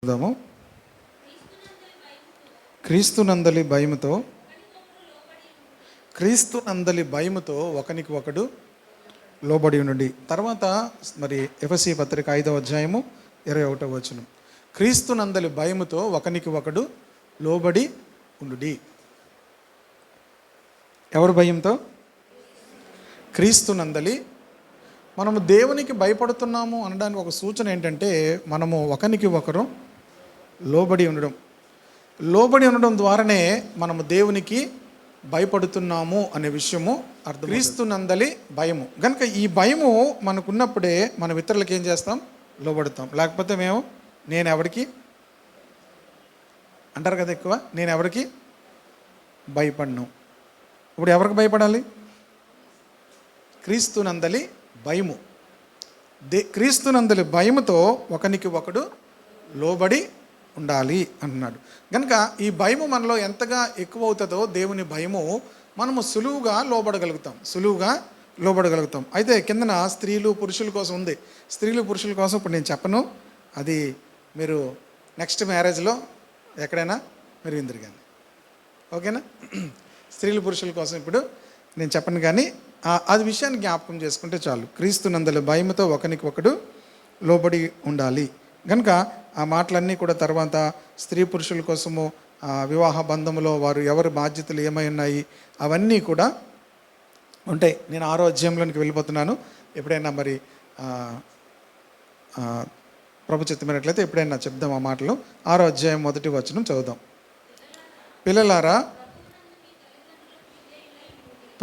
చూద్దాము. క్రీస్తునందలి భయముతో క్రీస్తునందలి భయముతో ఒకనికి ఒకడు లోబడి ఉండి. తర్వాత మరి ఎఫెసీ పత్రిక 5వ అధ్యాయము 21వ వచనం. క్రీస్తునందలి భయముతో ఒకనికి ఒకడు లోబడి ఉండుడి. ఎవరు భయంతో? క్రీస్తునందలి. మనము దేవునికి భయపడుతున్నాము అనడానికి ఒక సూచన ఏంటంటే మనము ఒకరికి ఒకరు లోబడి ఉండడం ద్వారానే మనము దేవునికి భయపడుతున్నాము అనే విషయము అర్థం. క్రీస్తునందలి భయము కనుక ఈ భయము మనకున్నప్పుడే మనం ఇతరులకు ఏం చేస్తాం? లోబడతాం. లేకపోతే నేను ఎవరికి అంటారు కదా, ఎక్కువ నేను ఎవరికి భయపడను. ఇప్పుడు ఎవరికి భయపడాలి? క్రీస్తునందలి భయము. క్రీస్తునందలి భయముతో ఒకనికి ఒకడు లోబడి ఉండాలి అంటున్నాడు. కనుక ఈ భయము మనలో ఎంతగా ఎక్కువ అవుతుందో దేవుని భయము మనము సులువుగా లోబడగలుగుతాం. అయితే కిందన స్త్రీలు పురుషుల కోసం ఉంది. స్త్రీలు పురుషుల కోసం ఇప్పుడు నేను చెప్పను, అది మీరు నెక్స్ట్ మ్యారేజ్లో ఎక్కడైనా మీరు విందురు కానీ, ఓకేనా? స్త్రీలు పురుషుల కోసం ఇప్పుడు నేను చెప్పను, కానీ అది విషయాన్ని జ్ఞాపకం చేసుకుంటే చాలు. క్రీస్తునందలి భయముతో ఒకనికి ఒకడు లోబడి ఉండాలి. కనుక ఆ మాటలన్నీ కూడా తర్వాత స్త్రీ పురుషుల కోసము వివాహ బంధంలో వారు ఎవరి బాధ్యతలు ఏమై ఉన్నాయి అవన్నీ కూడా ఉంటాయి. నేను 6వ అధ్యాయంలోనికి వెళ్ళిపోతున్నాను. ఎప్పుడైనా మరి ప్రభు చిత్తమైనట్లయితే ఎప్పుడైనా చెప్దాం ఆ మాటలు. 6వ అధ్యాయం 1వ వచనం చదువుదాం. పిల్లలారా,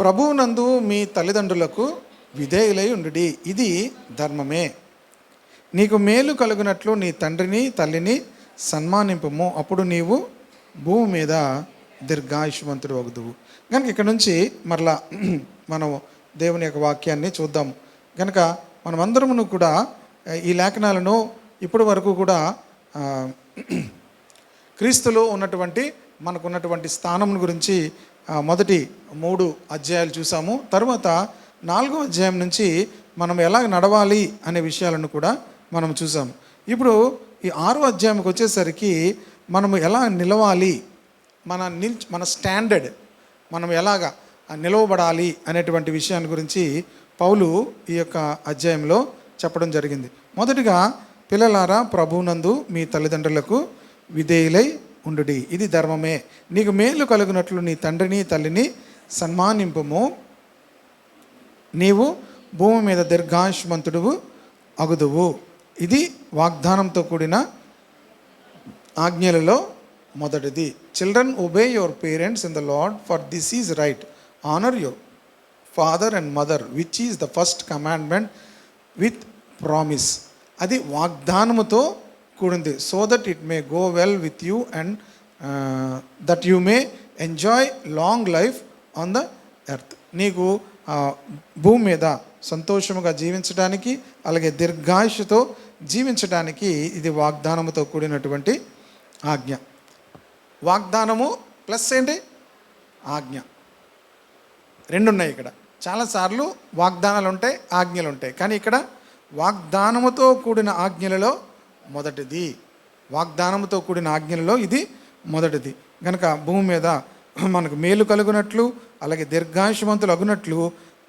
ప్రభువునందు మీ తల్లిదండ్రులకు విధేయులై ఉండుడి, ఇది ధర్మమే. నీకు మేలు కలుగునట్లు నీ తండ్రిని తల్లిని సన్మానింపము, అప్పుడు నీవు భూమి మీద దీర్ఘాయుష్మంతుడు వగుదువు. కనుక ఇక్కడ నుంచి మరలా మనం దేవుని యొక్క వాక్యాన్ని చూద్దాం. కనుక మనమందరమును కూడా ఈ లేఖనాలను ఇప్పటి వరకు కూడా క్రీస్తులో ఉన్నటువంటి మనకున్నటువంటి స్థానం గురించి మొదటి 3 అధ్యాయాలు చూసాము. తర్వాత 4వ అధ్యాయం నుంచి మనం ఎలా నడవాలి అనే విషయాలను కూడా మనం చూసాం. ఇప్పుడు ఈ 6వ అధ్యాయంకి వచ్చేసరికి మనము ఎలా నిలవాలి, మన స్టాండర్డ్, మనం ఎలాగా నిలవబడాలి అనేటువంటి విషయాన్ని గురించి పౌలు ఈ యొక్క అధ్యాయంలో చెప్పడం జరిగింది. మొదటిగా, పిల్లలారా ప్రభువునందు మీ తల్లిదండ్రులకు విధేయులై ఉండుడి, ఇది ధర్మమే. నీకు మేలు కలుగునట్లు నీ తండ్రిని తల్లిని సన్మానింపము, నీవు భూమి మీద దీర్ఘాయుష్మంతుడు అగుదువు. ఇది వాగ్దానంతో కూడిన ఆజ్ఞలలో మొదటిది. Children, obey your parents in the Lord, for this is right. Honour your father and mother, which is the first commandment with promise. అది వాగ్దానముతో కూడింది. So that it may go well with you and that you may enjoy long life on the earth. నీకు భూమి మీద సంతోషముగా జీవించడానికి, అలాగే దీర్ఘాయుషుతో జీవించడానికి ఇది వాగ్దానముతో కూడినటువంటి ఆజ్ఞ. వాగ్దానము ప్లస్ ఏంటి? ఆజ్ఞ. 2 ఉన్నాయి ఇక్కడ. చాలాసార్లు వాగ్దానాలు ఉంటాయి, ఆజ్ఞలు ఉంటాయి, కానీ ఇక్కడ వాగ్దానముతో కూడిన ఆజ్ఞలలో మొదటిది. వాగ్దానముతో కూడిన ఆజ్ఞలలో ఇది మొదటిది. కనుక భూమి మీద మనకు మేలు కలుగునట్లు, అలాగే దీర్ఘాయుష్మంతులు అగునట్లు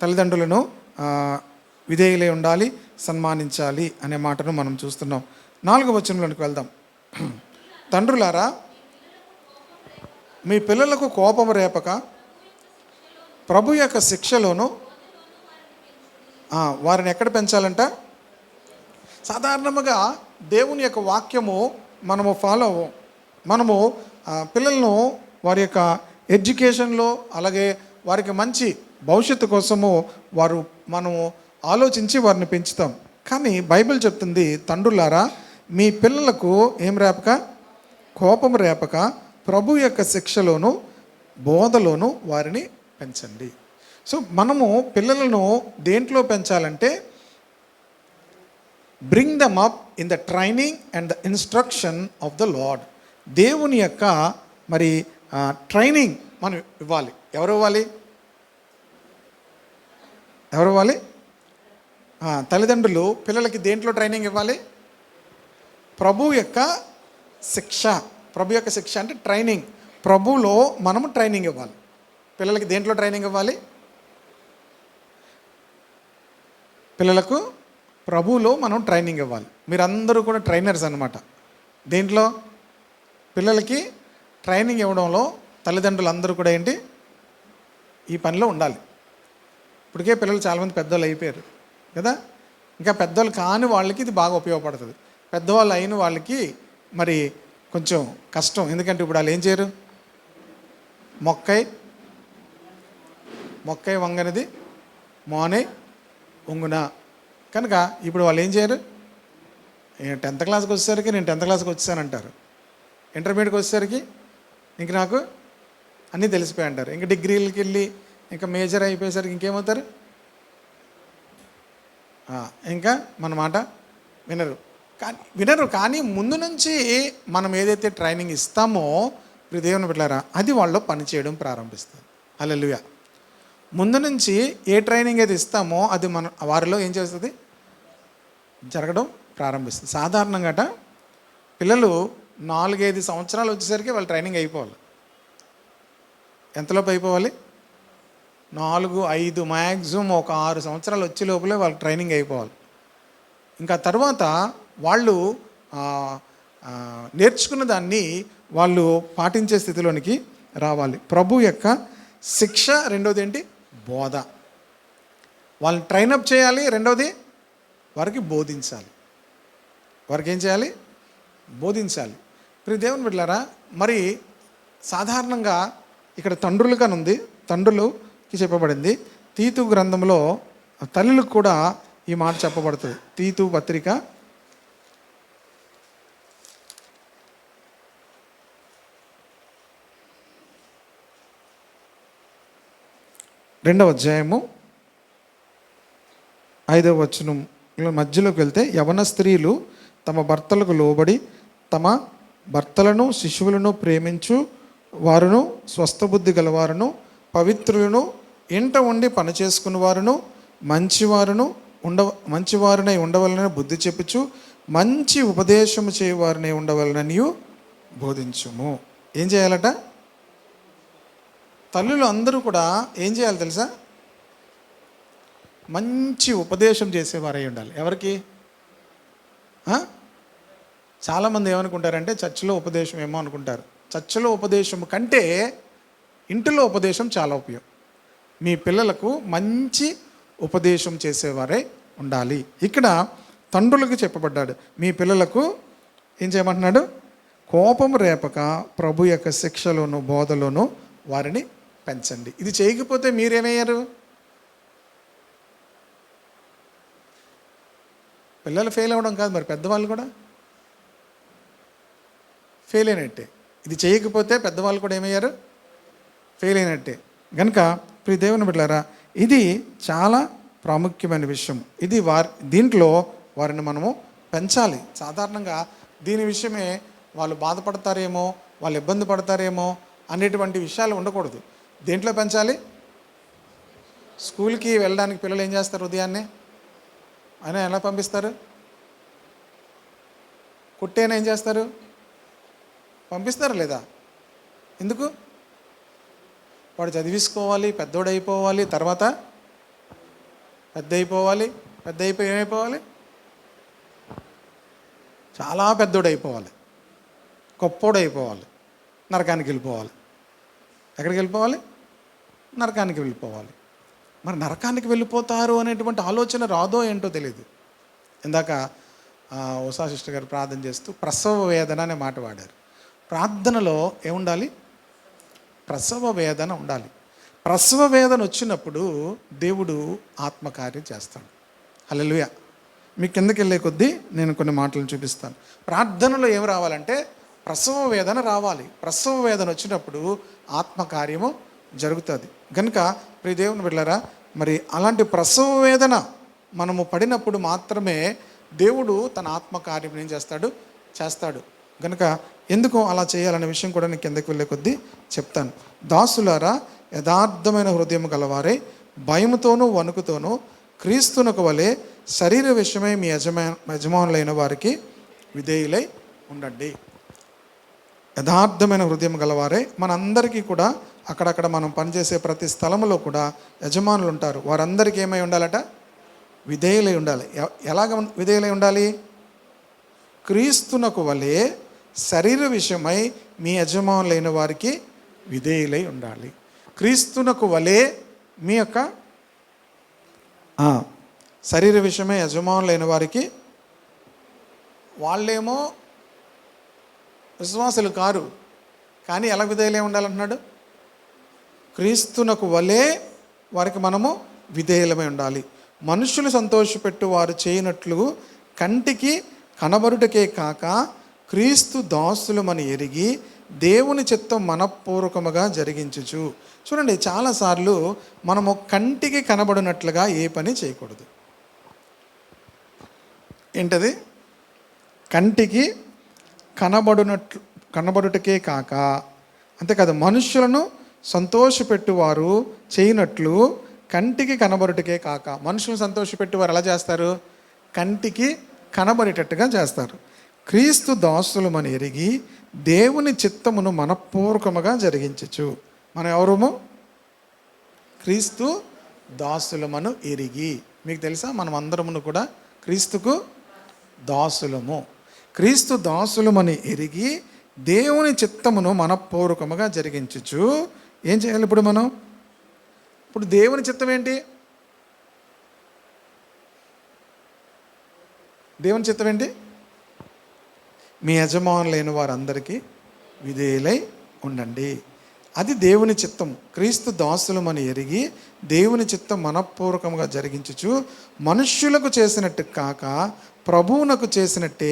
తల్లిదండ్రులను విధేయులై ఉండాలి, సన్మానించాలి అనే మాటను మనం చూస్తున్నాం. 4వ వచనంలోనికి వెళ్దాం. తండ్రులారా, మీ పిల్లలకు కోపం రేపక ప్రభు యొక్క శిక్షలోను వారిని ఎక్కడ పెంచాలంట? సాధారణంగా దేవుని యొక్క వాక్యము మనము ఫాలో అవ్వం. మనము పిల్లలను వారి యొక్క ఎడ్యుకేషన్లో, అలాగే వారికి మంచి భవిష్యత్తు కోసము మనము ఆలోచించి వారిని పెంచుతాం. కానీ బైబిల్ చెప్తుంది, తండ్రులారా మీ పిల్లలకు ఏం రేపక? కోపం రేపక ప్రభు యొక్క శిక్షలోను బోధలోను వారిని పెంచండి. సో మనము పిల్లలను దేంట్లో పెంచాలంటే, bring them up in the training and the instruction of the lord. దేవుని యొక్క మరి ట్రైనింగ్ మనం ఇవ్వాలి. ఎవరు ఇవ్వాలి? తల్లిదండ్రులు పిల్లలకి దేంట్లో ట్రైనింగ్ ఇవ్వాలి? ప్రభు యొక్క శిక్ష. ప్రభు యొక్క శిక్ష అంటే ట్రైనింగ్. ప్రభులో మనము ట్రైనింగ్ ఇవ్వాలి. పిల్లలకి దేంట్లో ట్రైనింగ్ ఇవ్వాలి? పిల్లలకు ప్రభువులో మనం ట్రైనింగ్ ఇవ్వాలి. మీరందరూ కూడా ట్రైనర్స్ అన్నమాట. దేంట్లో? పిల్లలకి ట్రైనింగ్ ఇవ్వడంలో తల్లిదండ్రులు అందరూ కూడా ఏంటి, ఈ పనిలో ఉండాలి. ఇప్పటికే పిల్లలు చాలామంది పెద్దవాళ్ళు అయిపోయారు కదా. ఇంకా పెద్దవాళ్ళు కాని వాళ్ళకి ఇది బాగా ఉపయోగపడుతుంది. పెద్దవాళ్ళు అయిన వాళ్ళకి మరి కొంచెం కష్టం. ఎందుకంటే ఇప్పుడు వాళ్ళు ఏం చేయరు? మొక్కై వంగనిది మోనే వంగున. కనుక ఇప్పుడు వాళ్ళు ఏం చేయరు? 10th క్లాస్కి వచ్చేసరికి నేను 10th క్లాస్కి వచ్చేసానంటారు. ఇంటర్మీడియట్కి వచ్చేసరికి ఇంక నాకు అన్నీ తెలిసిపోయి అంటారు. ఇంకా డిగ్రీలకి వెళ్ళి ఇంకా మేజర్ అయిపోయేసరికి ఇంకేమవుతారు? ఇంకా మన మాట వినరు. కానీ ముందు నుంచి మనం ఏదైతే ట్రైనింగ్ ఇస్తామో ఇప్పుడు దేవుని బిడ్డలారా, అది వాళ్ళు పనిచేయడం ప్రారంభిస్తారు. హల్లెలూయా. ముందు నుంచి ఏ ట్రైనింగ్ అయితే ఇస్తామో అది వారిలో ఏం చేస్తుంది? జరగడం ప్రారంభిస్తుంది. సాధారణంగా పిల్లలు 4-5 సంవత్సరాలు వచ్చేసరికి వాళ్ళు ట్రైనింగ్ అయిపోవాలి. ఎంతలోపు అయిపోవాలి? 4-5 మ్యాక్సిమం ఒక 6 సంవత్సరాలు వచ్చే లోపలే వాళ్ళకి ట్రైనింగ్ అయిపోవాలి. ఇంకా తర్వాత వాళ్ళు నేర్చుకున్న దాన్ని వాళ్ళు పాటించే స్థితిలోనికి రావాలి. ప్రభు యొక్క శిక్ష. రెండవది ఏంటి? బోధ. వాళ్ళని ట్రైనప్ చేయాలి. రెండవది వారికి బోధించాలి. వారికి ఏం చేయాలి? బోధించాలి. ప్రియ దేవుని బిడ్డలారా, మరి సాధారణంగా ఇక్కడ తండ్రులుగానుంది, తండ్రులకి చెప్పబడింది. తీతు గ్రంథంలో తల్లులకు కూడా ఈ మాట చెప్పబడుతుంది. తీతు పత్రిక 2వ అధ్యాయము 5వ వచనం మధ్యలోకి వెళ్తే, యవన స్త్రీలు తమ భర్తలకు లోబడి తమ భర్తలను శిశువులను ప్రేమించు వారును, స్వస్థబుద్ధి గలవారును, పవిత్రులను, ఇంట ఉండి పనిచేసుకుని వారును, మంచివారునై ఉండవలనని బుద్ధి చెప్పుచు మంచి ఉపదేశము చేయవారినై ఉండవలనని బోధించుము. ఏం చేయాలట? తల్లులు అందరూ కూడా ఏం చేయాలి తెలుసా? మంచి ఉపదేశం చేసేవారై ఉండాలి. ఎవరికి? చాలామంది ఏమనుకుంటారంటే చర్చిలో ఉపదేశం ఏమో అనుకుంటారు. చర్చిలో ఉపదేశం కంటే ఇంటిలో ఉపదేశం చాలా ఉపయోగం. మీ పిల్లలకు మంచి ఉపదేశం చేసేవారే ఉండాలి. ఇక్కడ తండ్రులకు చెప్పబడ్డాడు, మీ పిల్లలకు ఏం చేయమంటున్నాడు? కోపం రేపక ప్రభు యొక్క శిక్షలోను బోధలోను వారిని పెంచండి. ఇది చేయకపోతే మీరేమయ్యారు? పిల్లలు ఫెయిల్ అవ్వడం కాదు, మరి పెద్దవాళ్ళు కూడా ఫెయిల్ అయినట్టే. ఇది చేయకపోతే పెద్దవాళ్ళు కూడా ఏమయ్యారు? ఫెయిల్ అయినట్టే. కనుక ప్రియ దేవుని బిడ్డలారా, ఇది చాలా ప్రాముఖ్యమైన విషయం. ఇది దీంట్లో వారిని మనము పెంచాలి. సాధారణంగా దీని విషయమే వాళ్ళు బాధపడతారేమో, వాళ్ళు ఇబ్బంది పడతారేమో అనేటువంటి విషయాలు ఉండకూడదు. దేంట్లో పెంచాలి? స్కూల్కి వెళ్ళడానికి పిల్లలు ఏం చేస్తారు? ఉదయాన్నే అయినా ఎలా పంపిస్తారు? కుట్టేనా ఏం చేస్తారు? పంపిస్తారు లేదా? ఎందుకు? వాడు చదివించుకోవాలి, పెద్దోడైపోవాలి, తర్వాత పెద్ద అయిపోయి ఏమైపోవాలి? చాలా పెద్దోడైపోవాలి, గొప్పోడైపోవాలి, నరకానికి వెళ్ళిపోవాలి. ఎక్కడికి వెళ్ళిపోవాలి? నరకానికి వెళ్ళిపోవాలి. మరి నరకానికి వెళ్ళిపోతారు అనేటువంటి ఆలోచన రాదో ఏంటో తెలియదు. ఇందాక ఉషా సిస్టర్ గారు ప్రార్థన చేస్తూ ప్రసవ వేదన అనే మాట వాడారు. ప్రార్థనలో ఏముండాలి? ప్రసవ వేదన ఉండాలి. ప్రసవ వేదన వచ్చినప్పుడు దేవుడు ఆత్మకార్యం చేస్తాడు. హల్లెలూయా. మీ కిందకి వెళ్ళే కొద్దీ నేను కొన్ని మాటలు చూపిస్తాను. ప్రార్థనలో ఏం రావాలంటే ప్రసవ వేదన రావాలి. ప్రసవ వేదన వచ్చినప్పుడు ఆత్మకార్యము జరుగుతుంది. కనుక ప్రియ దేవుని బిడ్డలారా, మరి అలాంటి ప్రసవ వేదన మనము పడినప్పుడు మాత్రమే దేవుడు తన ఆత్మకార్యం ఏం చేస్తాడు. కనుక ఎందుకు అలా చేయాలనే విషయం కూడా నేను కిందకి వెళ్ళే కొద్దీ చెప్తాను. దాసులారా, యథార్థమైన హృదయం గలవారే, భయముతోనూ వణుకుతోనూ క్రీస్తునకు వలె శరీర విషయమై మీ యజమానులైన వారికి విధేయులై ఉండండి. యథార్థమైన హృదయం గలవారే. మనందరికీ కూడా అక్కడక్కడ మనం పనిచేసే ప్రతి స్థలంలో కూడా యజమానులు ఉంటారు. వారందరికీ ఏమై ఉండాలట? విధేయులై ఉండాలి. ఎలాగ విధేయులై ఉండాలి? క్రీస్తునకు వలె శరీర విషయమై మీ యజమానులైన వారికి విధేయులై ఉండాలి. క్రీస్తునకు వలె మీ యొక్క శరీర విషయమై యజమానులైన వారికి, వాళ్ళేమో విశ్వాసులు కారు, కానీ ఎలా విధేయులై ఉండాలంటున్నాడు? క్రీస్తునకు వలె వారికి మనము విధేయులమై ఉండాలి. మనుషులు సంతోషపెట్టు వారు చేయనట్లు కంటికి కనబరుటకే కాక క్రీస్తు దాసులమని ఎరిగి దేవుని చిత్తం మనపూర్వకముగా జరిగించుచు. చూడండి, చాలాసార్లు మనము కంటికి కనబడినట్లుగా ఏ పని చేయకూడదు. ఏంటది? కంటికి కనబడుటకే కాక, అంతేకాదు, మనుషులను సంతోషపెట్టువారు చేయనట్లు కంటికి కనబడుటకే కాక. మనుషులను సంతోషపెట్టువారు ఎలా చేస్తారు? కంటికి కనబడేటట్టుగా చేస్తారు. క్రీస్తు దాసులమని ఎరిగి దేవుని చిత్తమును మనపూర్వకముగా జరిగించచ్చు. మనం ఎవరము? క్రీస్తు దాసులమను ఎరిగి. మీకు తెలుసా, మనం అందరమును కూడా క్రీస్తుకు దాసులము. క్రీస్తు దాసులమని ఎరిగి దేవుని చిత్తమును మనపూర్వకముగా జరిగించచ్చు. ఏం చేయాలి ఇప్పుడు మనం? ఇప్పుడు దేవుని చిత్తం ఏంటి? దేవుని చిత్తం ఏంటి? మీ యజమానులైన వారందరికీ విధేయులై ఉండండి. అది దేవుని చిత్తం. క్రీస్తు దాసులమని ఎరిగి దేవుని చిత్తం మనపూర్వకంగా జరిగించుచు మనుష్యులకు చేసినట్టు కాక ప్రభువునకు చేసినట్టే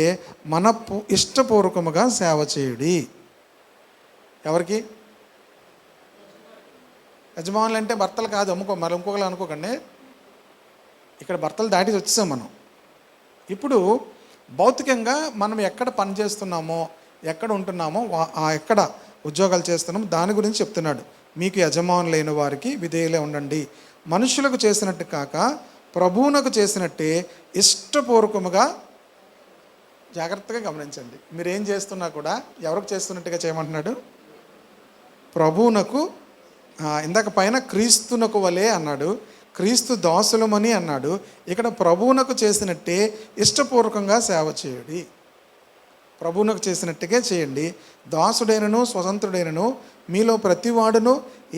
ఇష్టపూర్వకముగా సేవ చేయుడి. ఎవరికి? యజమానులు అంటే భర్తలు కాదు. మరి ఇంకొకరు అనుకోకండి. ఇక్కడ భర్తలు దాటి వచ్చేసాం మనం. ఇప్పుడు భౌతికంగా మనం ఎక్కడ పని చేస్తున్నామో, ఎక్కడ ఉంటున్నామో, ఎక్కడ ఉద్యోగాలు చేస్తున్నామో దాని గురించి చెప్తున్నాడు. మీకు యజమానులైన వారికి విధేయులై ఉండండి, మనుషులకు చేసినట్టు కాక ప్రభువునకు చేసినట్టే ఇష్టపూర్వకముగా. జాగ్రత్తగా గమనించండి. మీరేం చేస్తున్నా కూడా ఎవరికి చేస్తున్నట్టుగా చేయమంటున్నాడు? ప్రభువునకు. ఇందాక పైన క్రీస్తునకు వలె అన్నాడు, క్రీస్తు దాసులమని అన్నాడు. ఇక్కడ ప్రభువునకు చేసినట్టే ఇష్టపూర్వకంగా సేవ చేయుడి. ప్రభువునకు చేసినట్టుగా చేయండి. దాసుడైనను స్వతంత్రుడైనను మీలో ప్రతివాడును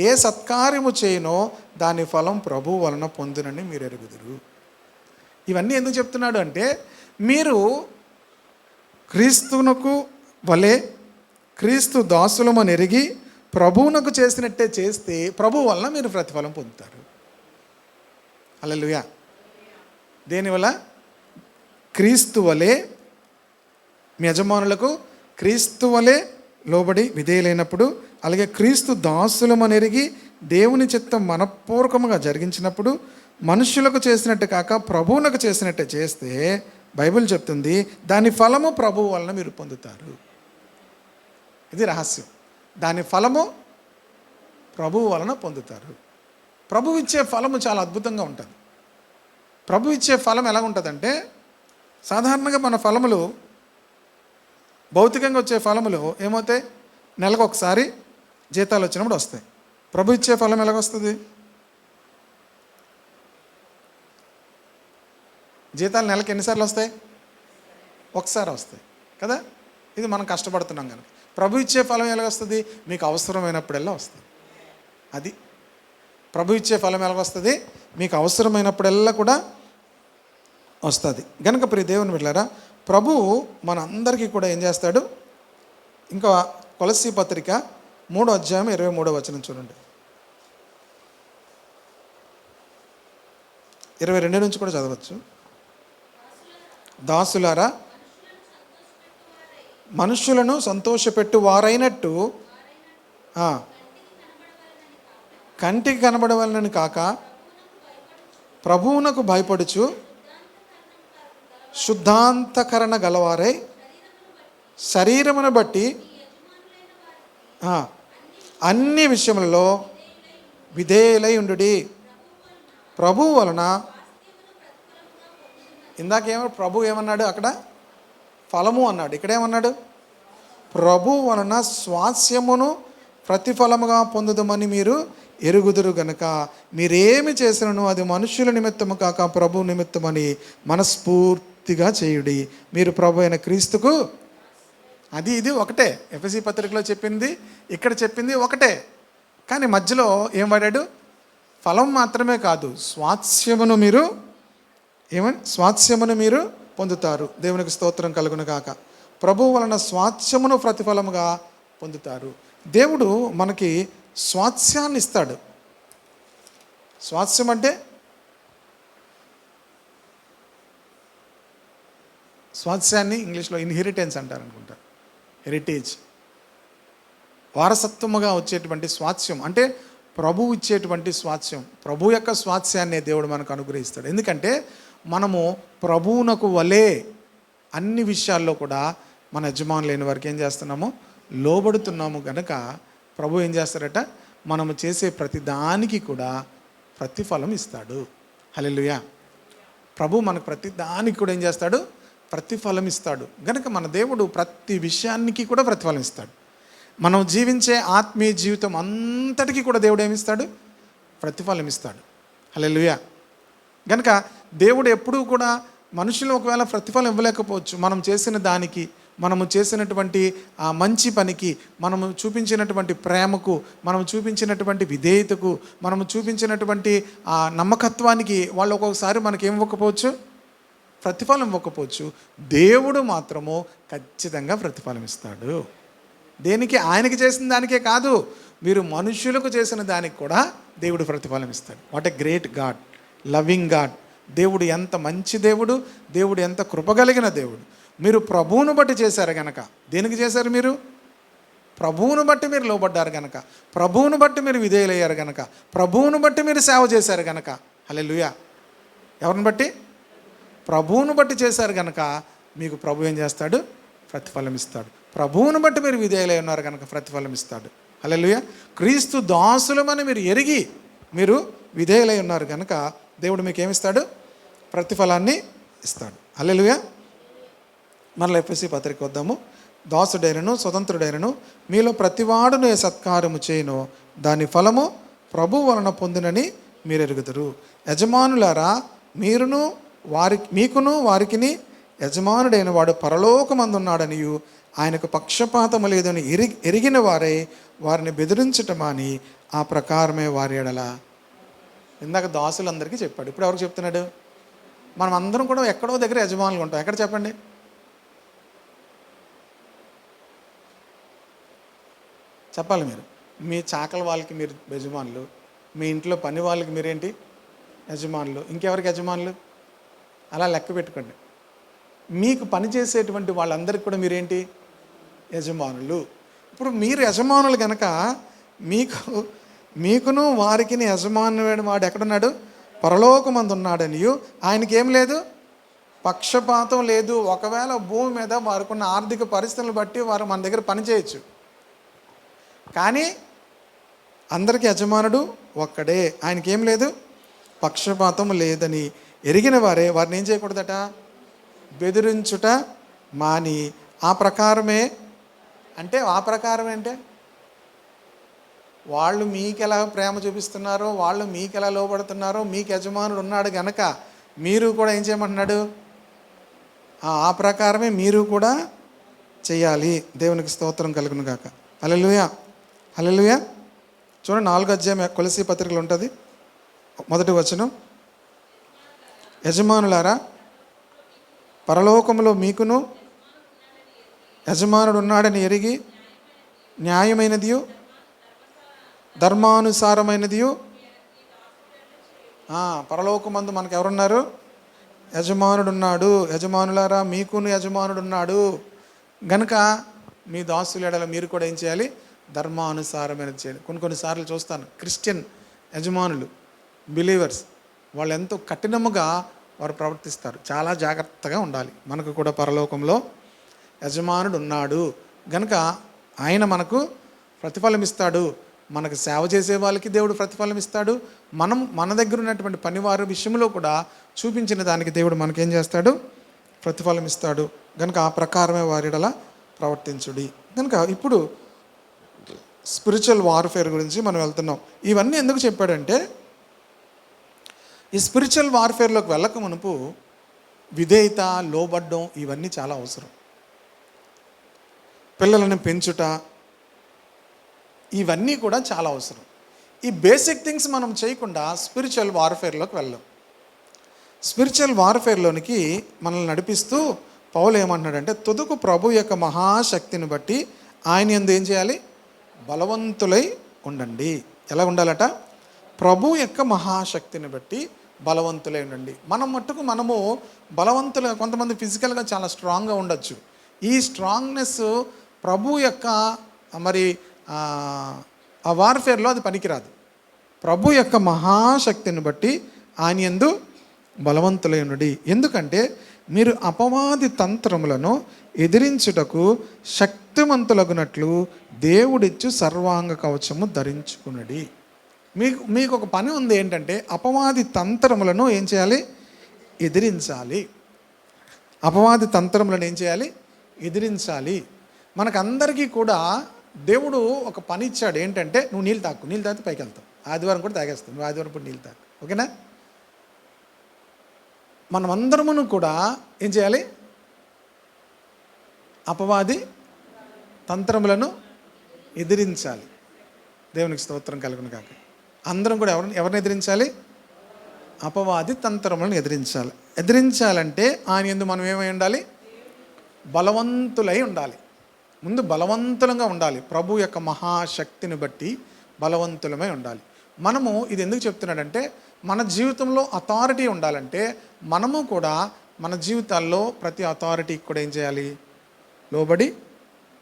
ఏ సత్కార్యము చేయనో దాని ఫలం ప్రభువు వలన పొందునని మీరు ఎరుగుదురు. ఇవన్నీ ఎందుకు చెప్తున్నాడు అంటే, మీరు క్రీస్తునకు వలె క్రీస్తు దాసులమని ఎరిగి ప్రభువునకు చేసినట్టే చేస్తే ప్రభువు వలన మీరు ప్రతిఫలం పొందుతారు. హల్లెలూయా. దేనివల్ల? క్రీస్తు వలె, మీ యజమానులకు క్రీస్తు వలె లోబడి విధేయులైనప్పుడు, అలాగే క్రీస్తు దాసులమని ఎరిగి దేవుని చిత్తం మనపూర్వకముగా జరిగించినప్పుడు, మనుషులకు చేసినట్టు కాక ప్రభువునకు చేసినట్టే చేస్తే బైబిల్ చెప్తుంది దాని ఫలము ప్రభువు వలన మీరు పొందుతారు. ఇది రహస్యం. దాని ఫలము ప్రభువు వలన పొందుతారు. ప్రభు ఇచ్చే ఫలము చాలా అద్భుతంగా ఉంటుంది. ప్రభు ఇచ్చే ఫలం ఎలా ఉంటుందంటే, సాధారణంగా మన ఫలములు, భౌతికంగా వచ్చే ఫలములు ఏమవుతాయి? నెలకు ఒకసారి జీతాలు వచ్చినప్పుడు వస్తాయి. ప్రభు ఇచ్చే ఫలం ఎలాగొస్తుంది? జీతాలు నెలకు ఎన్నిసార్లు వస్తాయి? ఒకసారి వస్తాయి కదా. ఇది మనం కష్టపడుతున్నాం కనుక. ప్రభు ఇచ్చే ఫలం ఎలాగొస్తుంది? మీకు అవసరమైనప్పుడల్లా వస్తుంది. అది ప్రభు ఇచ్చే ఫలం ఎలాగొస్తుంది? మీకు అవసరమైనప్పుడల్లా కూడా వస్తుంది. గనుక ప్రియ దేవుని బిడ్డలారా, ప్రభువు మనందరికీ కూడా ఏం చేస్తాడు? ఇంకా కొలస్సీ పత్రిక 3వ అధ్యాయం 23వ వచనం చూడండి. 22 నుంచి కూడా చదవచ్చు. దాసులారా, మనుషులను సంతోషపెట్టు వారైనట్టు కంటికి కనబడవలనని కాక ప్రభువునకు భయపడుచు శుద్ధాంతకరణ గలవారై శరీరమును బట్టి అన్ని విషయములలో విధేయులై ఉండుడి. ప్రభువు వలన. ఇందాకేమో ప్రభు ఏమన్నాడు? అక్కడ ఫలము అన్నాడు. ఇక్కడేమన్నాడు? ప్రభు వలన స్వాస్యమును ప్రతిఫలముగా పొందుదమని మీరు ఎరుగుదురు గనుక మీరేమి చేసినను అది మనుష్యుల నిమిత్తము కాక ప్రభు నిమిత్తమని మనస్ఫూర్తిగా చేయుడి. మీరు ప్రభు అయిన క్రీస్తుకు, అది ఇది ఒకటే. ఎఫెసీ పత్రికలో చెప్పింది, ఇక్కడ చెప్పింది ఒకటే. కానీ మధ్యలో ఏం వాడాడు? ఫలం మాత్రమే కాదు, స్వాస్యమును మీరు పొందుతారు. దేవునికి స్తోత్రం కలుగును గాక. ప్రభు వలన స్వాస్యమును ప్రతిఫలముగా పొందుతారు. దేవుడు మనకి స్వాస్యాన్ని ఇస్తాడు. స్వాస్యం అంటే, స్వాస్యాన్ని ఇంగ్లీష్లో ఇన్హెరిటెన్స్ అంటారు అనుకుంటా, హెరిటేజ్. వారసత్వముగా వచ్చేటువంటి స్వాస్యం అంటే ప్రభువు ఇచ్చేటువంటి స్వాస్యం. ప్రభు యొక్క స్వాస్యాన్ని దేవుడు మనకు అనుగ్రహిస్తాడు. ఎందుకంటే మనము ప్రభువునకు వలే అన్ని విషయాల్లో కూడా మన యజమానులైన వారికి ఏం చేస్తున్నాము? లోబడుతున్నాము గనక ప్రభు ఏం చేస్తారట? మనము చేసే ప్రతి దానికి కూడా ప్రతిఫలం ఇస్తాడు. హల్లెలూయా. ప్రభు మనకు ప్రతి దానికి కూడా ఏం చేస్తాడు? ప్రతిఫలం ఇస్తాడు. గనక మన దేవుడు ప్రతి విషయానికి కూడా ప్రతిఫలం ఇస్తాడు. మనం జీవించే ఆత్మీయ జీవితం అంతటికీ కూడా దేవుడు ఏమిస్తాడు? ప్రతిఫలం ఇస్తాడు. హల్లెలూయా. గనక దేవుడు ఎప్పుడూ కూడా మనుషులు ఒకవేళ ప్రతిఫలం ఇవ్వలేకపోవచ్చు. మనం చేసిన దానికి, మనము చేసినటువంటి ఆ మంచి పనికి, మనము చూపించినటువంటి ప్రేమకు, మనము చూపించినటువంటి విధేయతకు, మనము చూపించినటువంటి ఆ నమ్మకత్వానికి వాళ్ళు ఒక్కొక్కసారి మనకేం ఇవ్వకపోవచ్చు? ప్రతిఫలం ఇవ్వకపోవచ్చు. దేవుడు మాత్రము ఖచ్చితంగా ప్రతిఫలం ఇస్తాడు. దేనికి? ఆయనకి చేసిన దానికే కాదు, మీరు మనుషులకు చేసిన దానికి కూడా దేవుడు ప్రతిఫలం ఇస్తాడు. What a great God, loving God. దేవుడు ఎంత మంచి దేవుడు, దేవుడు ఎంత కృపగలిగిన దేవుడు. మీరు ప్రభువును బట్టి చేశారు గనక, దేనికి చేశారు? మీరు ప్రభువును బట్టి మీరు లోబడ్డారు గనక, ప్రభువును బట్టి మీరు విధేయులయ్యారు గనక, ప్రభువును బట్టి మీరు సేవ చేశారు గనక. హల్లెలూయా. ఎవరిని బట్టి? ప్రభువును బట్టి చేశారు గనక మీకు ప్రభు ఏం చేస్తాడు? ప్రతిఫలం ఇస్తాడు. ప్రభువును బట్టి మీరు విధేయులై ఉన్నారు కనుక ప్రతిఫలం ఇస్తాడు. హల్లెలూయా. క్రీస్తు దాసులమని మీరు ఎరిగి మీరు విధేయులై ఉన్నారు కనుక దేవుడు మీకు ఏమిస్తాడు? ప్రతిఫలాన్ని ఇస్తాడు. హల్లెలూయా. మరలా ఎఫెసీ పత్రిక వద్దాము. దాసుడైనను స్వతంత్రుడైనను మీలో ప్రతివాడును ఏ సత్కారము చేయను దాని ఫలము ప్రభు వలన పొందునని మీరు ఎరుగుదురు. యజమానులారా, మీకును వారికిని యజమానుడైన వాడు పరలోకమందున్నాడనియు ఆయనకు పక్షపాతము లేదని ఎరిగిన వారై వారిని బెదిరించటమని ఆ ప్రకారమే వారి ఎడల. ఇందాక దాసులందరికీ చెప్పాడు, ఇప్పుడు ఎవరికి చెప్తున్నాడు? మనం అందరం కూడా ఎక్కడో దగ్గర యజమానులు ఉంటాం. ఎక్కడ చెప్పండి? చెప్పాలి మీరు. మీ చాకల వాళ్ళకి మీరు యజమానులు, మీ ఇంట్లో పని వాళ్ళకి మీరేంటి? యజమానులు. ఇంకెవరికి యజమానులు? అలా లెక్క పెట్టుకోండి. మీకు పనిచేసేటువంటి వాళ్ళందరికీ కూడా మీరేంటి? యజమానులు. ఇప్పుడు మీరు యజమానులు కనుక మీకును వారికిని యజమానుడైన వాడు ఎక్కడున్నాడు? పరలోకమందు ఉన్నాడనియు ఆయనకి ఏం లేదు? పక్షపాతం లేదు. ఒకవేళ భూమి మీద వారికున్న ఆర్థిక పరిస్థితులను బట్టి వారు మన దగ్గర పని చేయొచ్చు, కానీ అందరికీ యజమానుడు ఒక్కడే. ఆయనకి ఏం లేదు? పక్షపాతం లేదని ఎరిగిన వారే వారిని ఏం చేయకూడదట? బెదిరించుట మాని ఆ ప్రకారమే. అంటే ఆ ప్రకారమే అంటే వాళ్ళు మీకు ఎలా ప్రేమ చూపిస్తున్నారో, వాళ్ళు మీకు ఎలా లోబడుతున్నారో మీకు యజమానుడు ఉన్నాడు గనక మీరు కూడా ఏం చేయమంటున్నాడు? ఆ ప్రకారమే మీరు కూడా చెయ్యాలి. దేవునికి స్తోత్రం కలుగును గాక. హల్లెలూయా. హల్లెలూయా. చూడండి, 4వ అధ్యాయం కొలసీ పత్రికలో ఉంటుంది. 1వ వచనం, యజమానులారా పరలోకములో మీకును యజమానుడు ఉన్నాడని ఎరిగి న్యాయమైనదియు ధర్మానుసారమైనదియు. పరలోకమందు మనకు ఎవరున్నారు? యజమానుడు ఉన్నాడు. యజమానులారా మీకును యజమానుడు ఉన్నాడు గనుక మీ దాసుల ఎడల మీరు కూడా ఏం చేయాలి? ధర్మానుసారమైనది చేయాలి. కొన్నిసార్లు చూస్తాను క్రిస్టియన్ యజమానులు, బిలీవర్స్, వాళ్ళు ఎంతో కఠినముగా వారు ప్రవర్తిస్తారు. చాలా జాగ్రత్తగా ఉండాలి. మనకు కూడా పరలోకంలో యజమానుడు ఉన్నాడు గనుక ఆయన మనకు ప్రతిఫలం ఇస్తాడు. మనకు సేవ చేసే వాళ్ళకి దేవుడు ప్రతిఫలం ఇస్తాడు. మన దగ్గర ఉన్నటువంటి పనివారి విషయంలో కూడా చూపించిన దానికి దేవుడు మనకేం చేస్తాడు? ప్రతిఫలం ఇస్తాడు. కనుక ఆ ప్రకారమే వారిడలా ప్రవర్తించుడి. కనుక ఇప్పుడు స్పిరిచువల్ వార్ఫేర్ గురించి మనం వెళ్తున్నాం. ఇవన్నీ ఎందుకు చెప్పాడంటే, ఈ స్పిరిచువల్ వార్ఫేర్లోకి వెళ్ళక మునుపు విధేయత, లోబడ్డం ఇవన్నీ చాలా అవసరం. పిల్లలను పెంచుట ఇవన్నీ కూడా చాలా అవసరం. ఈ బేసిక్ థింగ్స్ మనం చేయకుండా స్పిరిచువల్ వార్ఫేర్లోకి వెళ్ళాం. స్పిరిచువల్ వార్ఫేర్లోనికి మనల్ని నడిపిస్తూ పౌలు ఏమంటున్నాడంటే, తుదకు ప్రభు యొక్క మహాశక్తిని బట్టి ఆయన యందు ఏం చేయాలి? బలవంతులై ఉండండి. ఎలా ఉండాలట? ప్రభు యొక్క మహాశక్తిని బట్టి బలవంతులై ఉండండి. మనము బలవంతులు. కొంతమంది ఫిజికల్గా చాలా స్ట్రాంగ్గా ఉండొచ్చు. ఈ స్ట్రాంగ్నెస్ ప్రభు యొక్క మరి ఆ వార్ఫేర్లో అది పనికిరాదు. ప్రభు యొక్క మహాశక్తిని బట్టి ఆయన యందు బలవంతులై ఉండండి. ఎందుకంటే మీరు అపవాది తంత్రములను ఎదిరించుటకు శక్తిమంతులగునట్లు దేవుడిచ్చు సర్వాంగ కవచము ధరించుకునడి. మీకు ఒక పని ఉంది. ఏంటంటే అపవాది తంత్రములను ఏం చేయాలి? ఎదిరించాలి. అపవాది తంత్రములను ఏం చేయాలి? ఎదిరించాలి. మనకందరికీ కూడా దేవుడు ఒక పని ఇచ్చాడు. ఏంటంటే, నువ్వు నీళ్ళు తాగితే పైకి వెళ్తావు. ఆదివారం కూడా తాగేస్తావు. నువ్వు ఆదివారం ఇప్పుడు నీళ్ళు తాగు. ఓకేనా? మనమందరమును కూడా ఏం చేయాలి? అపవాది తంత్రములను ఎదిరించాలి. దేవునికి స్తోత్రం కలుగును కాక. అందరం కూడా ఎవరిని ఎదిరించాలి? అపవాది తంత్రములను ఎదిరించాలి. ఎదిరించాలంటే ఆయన యందు మనం ఏమై ఉండాలి? బలవంతులై ఉండాలి. ముందు బలవంతులంగా ఉండాలి. ప్రభు యొక్క మహాశక్తిని బట్టి బలవంతులమై ఉండాలి. మనము ఇది ఎందుకు చెప్తున్నాడంటే, మన జీవితంలో అథారిటీ ఉండాలంటే మనము కూడా మన జీవితాల్లో ప్రతి అథారిటీకి కూడా ఏం చేయాలి? లోబడి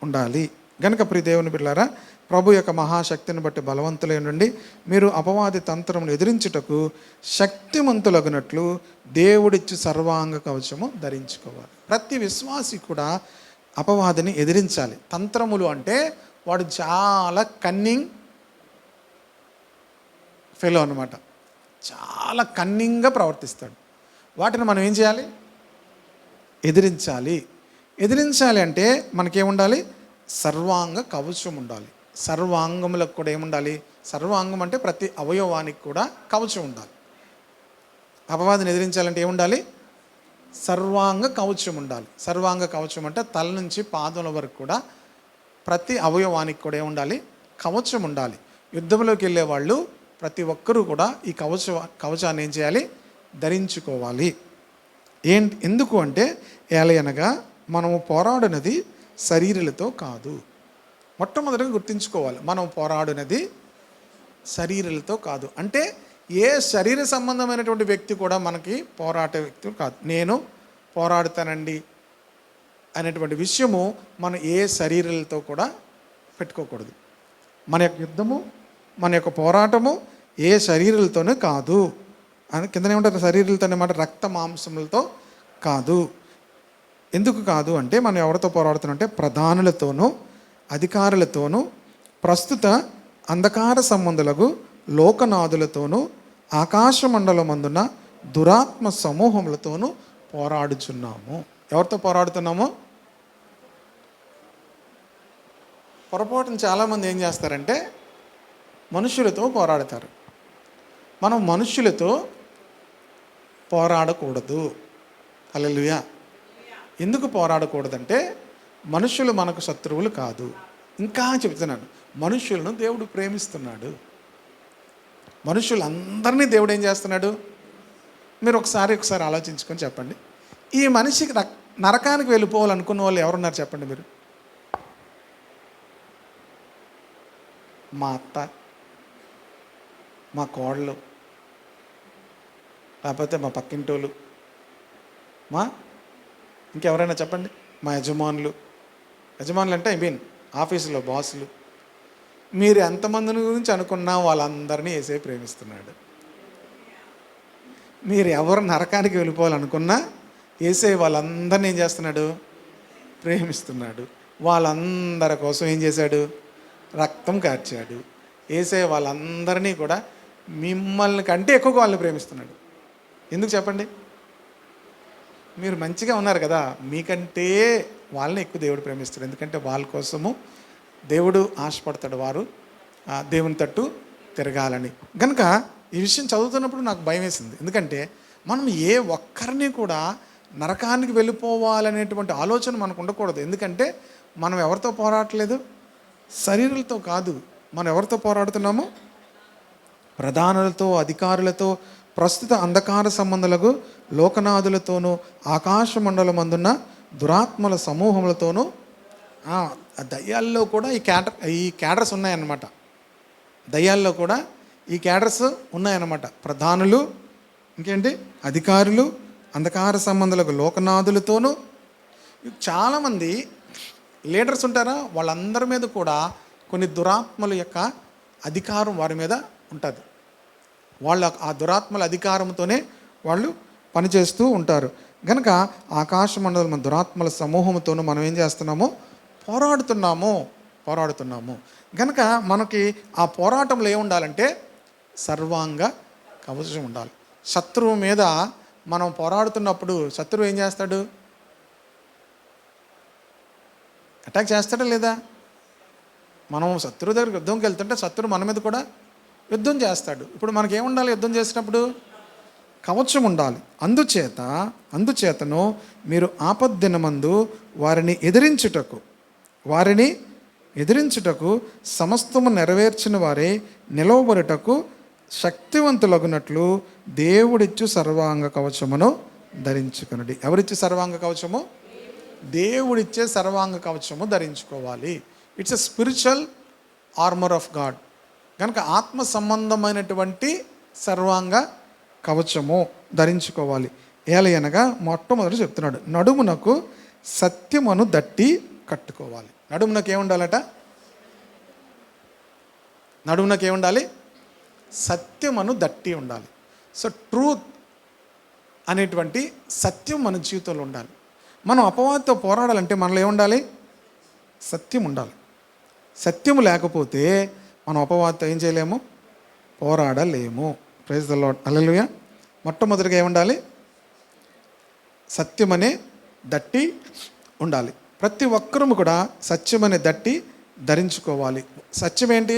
ఉండాలి. గనుక ప్రియ దేవుని బిడ్డలారా, ప్రభు యొక్క మహాశక్తిని బట్టి బలవంతులై ఉండండి. మీరు అపవాది తంత్రమును ఎదిరించుటకు శక్తిమంతులగునట్లు దేవుడిచ్చు సర్వాంగ కవచము ధరించుకోవాలి. ప్రతి విశ్వాసి కూడా అపవాదిని ఎదిరించాలి. తంత్రములు అంటే వాడు చాలా కన్నింగ్ ఫెలో అనమాట. చాలా కన్నింగ్గా ప్రవర్తిస్తాడు. వాటిని మనం ఏం చేయాలి? ఎదిరించాలి. ఎదిరించాలి అంటే మనకేముండాలి? సర్వాంగ కవచం ఉండాలి. సర్వాంగములకు కూడా ఏముండాలి? సర్వాంగం అంటే ప్రతి అవయవానికి కూడా కవచం ఉండాలి. అపవాదిని ఎదిరించాలంటే ఏముండాలి? సర్వాంగ కవచం ఉండాలి. సర్వాంగ కవచం అంటే తల నుంచి పాదముల వరకు కూడా ప్రతి అవయవానికి కూడా ఏముండాలి? కవచం ఉండాలి. యుద్ధంలోకి వెళ్ళే వాళ్ళు ప్రతి ఒక్కరూ కూడా ఈ కవచాన్ని ఏం చేయాలి? ధరించుకోవాలి. ఎందుకు అంటే, ఏలయనగా మనము పోరాడినది శరీరులతో కాదు. మొట్టమొదటిగా గుర్తుంచుకోవాలి, మనం పోరాడినది శరీరులతో కాదు. అంటే ఏ శరీర సంబంధమైనటువంటి వ్యక్తి కూడా మనకి పోరాడే వ్యక్తి కాదు. నేను పోరాడుతానండి అనేటువంటి విషయము మనం ఏ శరీరాలతో కూడా పెట్టుకోకూడదు. మన యొక్క యుద్ధము, మన యొక్క పోరాటము ఏ శరీరాలతోనే కాదు. అని కిందనే ఉంటారు, శరీరాలతోనే మాట, రక్త మాంసములతో కాదు. ఎందుకు కాదు అంటే, మనం ఎవరితో పోరాడుతున్నాం అంటే ప్రధానులతోనూ అధికారులతోనూ ప్రస్తుత అంధకార సంబంధులకు లోకనాథులతోనూ ఆకాశమండలమందున దురాత్మ సమూహములతోనూ పోరాడుచున్నాము. ఎవరితో పోరాడుతున్నాము? పొరపాటున చాలామంది ఏం చేస్తారంటే మనుషులతో పోరాడతారు. మనం మనుషులతో పోరాడకూడదు. హల్లెలూయా. ఎందుకు పోరాడకూడదంటే, మనుషులు మనకు శత్రువులు కాదు. ఇంకా చెప్తున్నాను, మనుషులను దేవుడు ప్రేమిస్తున్నాడు. మనుషులందరినీ దేవుడు ఏం చేస్తున్నాడు? మీరు ఒకసారి ఆలోచించుకొని చెప్పండి. ఈ మనిషికి నరకానికి వెళ్ళిపోవాలనుకున్న వాళ్ళు ఎవరున్నారు చెప్పండి మీరు? మా అత్త, మా కోడలు, లేకపోతే మా పక్కింటోళ్ళు, ఇంకెవరైనా చెప్పండి. మా యజమానులు అంటే ఆఫీసులో బాసులు. మీరు ఎంతమందిని గురించి అనుకున్నా వాళ్ళందరినీ యేసే ప్రేమిస్తున్నాడు. మీరు ఎవరు నరకానికి వెళ్ళిపోవాలనుకున్నా యేసే వాళ్ళందరినీ ఏం చేస్తున్నాడు? ప్రేమిస్తున్నాడు. వాళ్ళందరి కోసం ఏం చేశాడు? రక్తం కార్చాడు. యేసే వాళ్ళందరినీ కూడా మిమ్మల్ని కంటే ఎక్కువగా వాళ్ళని ప్రేమిస్తున్నాడు. ఎందుకు చెప్పండి? మీరు మంచిగా ఉన్నారు కదా, మీకంటే వాళ్ళని ఎక్కువ దేవుడు ప్రేమిస్తాడు. ఎందుకంటే వాళ్ళ కోసము దేవుడు ఆశపడతాడు, వారు దేవుని తట్టు తిరగాలని. కనుక ఈ విషయం చదువుతున్నప్పుడు నాకు భయం వేసింది. ఎందుకంటే మనం ఏ ఒక్కరిని కూడా నరకానికి వెళ్ళిపోవాలనేటువంటి ఆలోచన మనకు ఉండకూడదు. ఎందుకంటే మనం ఎవరితో పోరాడట్లేదు, శరీరాలతో కాదు. మనం ఎవరితో పోరాడుతున్నాము? ప్రధానులతో, అధికారులతో, ప్రస్తుత అంధకార సంబంధులకు, లోకనాథులతోనూ, ఆకాశ మండలమందున్న దురాత్మల సమూహములతోనూ. దయ్యాల్లో కూడా ఈ క్యాడర్స్ ఉన్నాయన్నమాట. దయ్యాల్లో కూడా ఈ క్యాడర్స్ ఉన్నాయన్నమాట. ప్రధానులు, ఇంకేంటి, అధికారులు, అంధకార సంబంధులకు, లోకనాథులతోనూ. చాలామంది లీడర్స్ ఉంటారా, వాళ్ళందరి మీద కూడా కొన్ని దురాత్మల యొక్క అధికారం వారి మీద ఉంటుంది. వాళ్ళ ఆ దురాత్మల అధికారంతోనే వాళ్ళు పనిచేస్తూ ఉంటారు. కనుక ఆకాశ మండలం దురాత్మల సమూహంతోనూ మనం ఏం చేస్తున్నాము? పోరాడుతున్నాము. కనుక మనకి ఆ పోరాటంలో ఏముండాలంటే సర్వాంగ కవచం ఉండాలి. శత్రువు మీద మనం పోరాడుతున్నప్పుడు శత్రువు ఏం చేస్తాడు? అటాక్ చేస్తాడా లేదా? మనం శత్రువు దగ్గరికి యుద్ధంకి వెళ్తుంటే శత్రువు మన మీద కూడా యుద్ధం చేస్తాడు. ఇప్పుడు మనకేముండాలి? యుద్ధం చేసినప్పుడు కవచం ఉండాలి. అందుచేతను మీరు ఆపద్దినమందు వారిని ఎదిరించుటకు సమస్తము నెరవేర్చిన వారే నిలవబడుటకు శక్తివంతులగునట్లు దేవుడిచ్చు సర్వాంగ కవచమును ధరించుకొనుడి. ఎవరిచ్చు సర్వాంగ కవచము? దేవుడిచ్చే సర్వాంగ కవచము ధరించుకోవాలి. It's a spiritual armour of God. కనుక ఆత్మ సంబంధమైనటువంటి సర్వాంగ కవచము ధరించుకోవాలి. ఏలయనగా మొట్టమొదటి చెప్తున్నాడు, నడుమునకు సత్యమును దట్టి కట్టుకోవాలి. నడుమునకు ఏముండాలట? నడుమునకు ఏముండాలి? సత్యమును దట్టి ఉండాలి. సో ట్రూత్ అనేటువంటి సత్యం మన జీవితంలో ఉండాలి. మనం అపవాదితో పోరాడాలంటే మనలో ఏముండాలి? సత్యం ఉండాలి. సత్యము లేకపోతే మనం అపవాదితో ఏం చేయలేము? పోరాడలేము. Praise the Lord. హల్లెలూయా. మొట్టమొదటిగా ఏముండాలి? సత్యమనే దట్టి ఉండాలి. ప్రతి ఒక్కరూ కూడా సత్యమనే దట్టి ధరించుకోవాలి. సత్యం ఏంటి?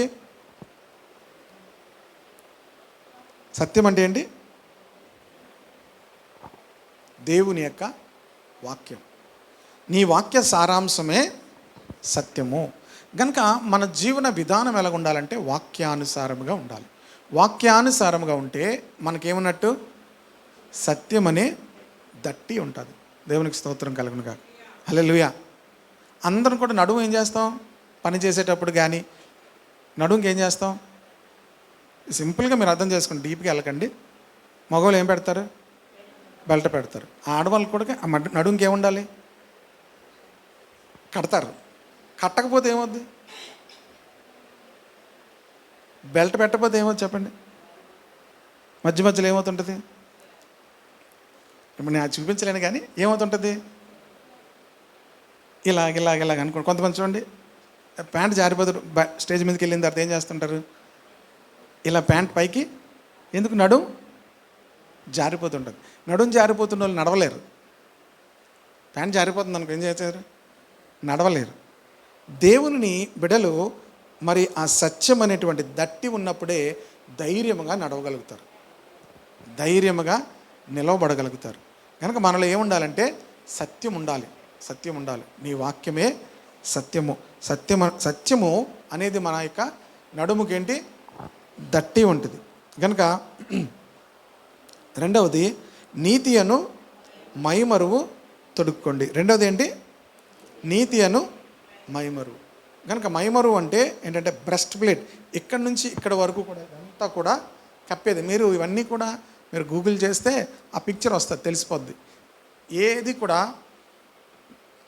సత్యం అంటే ఏంటి? దేవుని యొక్క వాక్యం. నీ వాక్య సారాంశమే సత్యము. కనుక మన జీవన విధానం ఎలా ఉండాలంటే వాక్యానుసారముగా ఉండాలి. వాక్యానుసారముగా ఉంటే మనకేమన్నట్టు? సత్యం అనే దట్టి ఉంటుంది. దేవునికి స్తోత్రం కలుగునుగా. హల్లెలూయా. అందరం కూడా నడుము ఏం చేస్తాం? పని చేసేటప్పుడు కానీ నడుముకి ఏం చేస్తాం? సింపుల్గా మీరు అర్థం చేసుకోండి, డీప్గా వెళ్ళకండి. మగవాళ్ళు ఏం పెడతారు? బెల్ట్ పెడతారు. ఆడవాళ్ళు కూడా నడుముకి ఏముండాలి? కడతారు. కట్టకపోతే ఏమవుద్ది? బెల్ట్ పెట్టకపోతే ఏమవుతుంది చెప్పండి? మధ్యలో ఏమవుతుంటుంది? ఇప్పుడు నేను చూపించలేను కానీ ఏమవుతుంటుంది? ఇలాగ అనుకోండి. కొంతమంది చూడండి, ప్యాంట్ జారిపోతారు. స్టేజ్ మీదకి వెళ్ళిన తర్వాత ఏం చేస్తుంటారు? ఇలా ప్యాంట్ పైకి, ఎందుకు? నడుం జారిపోతుంటుంది. నడుం జారిపోతున్న వాళ్ళు నడవలేరు. ప్యాంట్ జారిపోతుంది అనుకో, ఏం చేస్తారు? నడవలేరు. దేవుని బిడలు మరి ఆ సత్యం అనేటువంటి దట్టి ఉన్నప్పుడే ధైర్యముగా నడవగలుగుతారు, ధైర్యముగా నిలవబడగలుగుతారు. కనుక మనలో ఏముండాలంటే సత్యం ఉండాలి. నీ వాక్యమే సత్యము. సత్యము అనేది మన యొక్క నడుముకేంటి? దట్టి ఉంటుంది. కనుక రెండవది నీతి అను మైమరువు తొడుక్కోండి. రెండవది ఏంటి? నీతి అను మైమరువు. కనుక మైమరువు అంటే ఏంటంటే బ్రెస్ట్ ప్లేట్, ఇక్కడి నుంచి ఇక్కడ వరకు కూడా ఇదంతా కూడా కప్పేది. మీరు ఇవన్నీ కూడా మీరు గూగుల్ చేస్తే ఆ పిక్చర్ వస్తుంది, తెలిసిపోద్ది. ఏది కూడా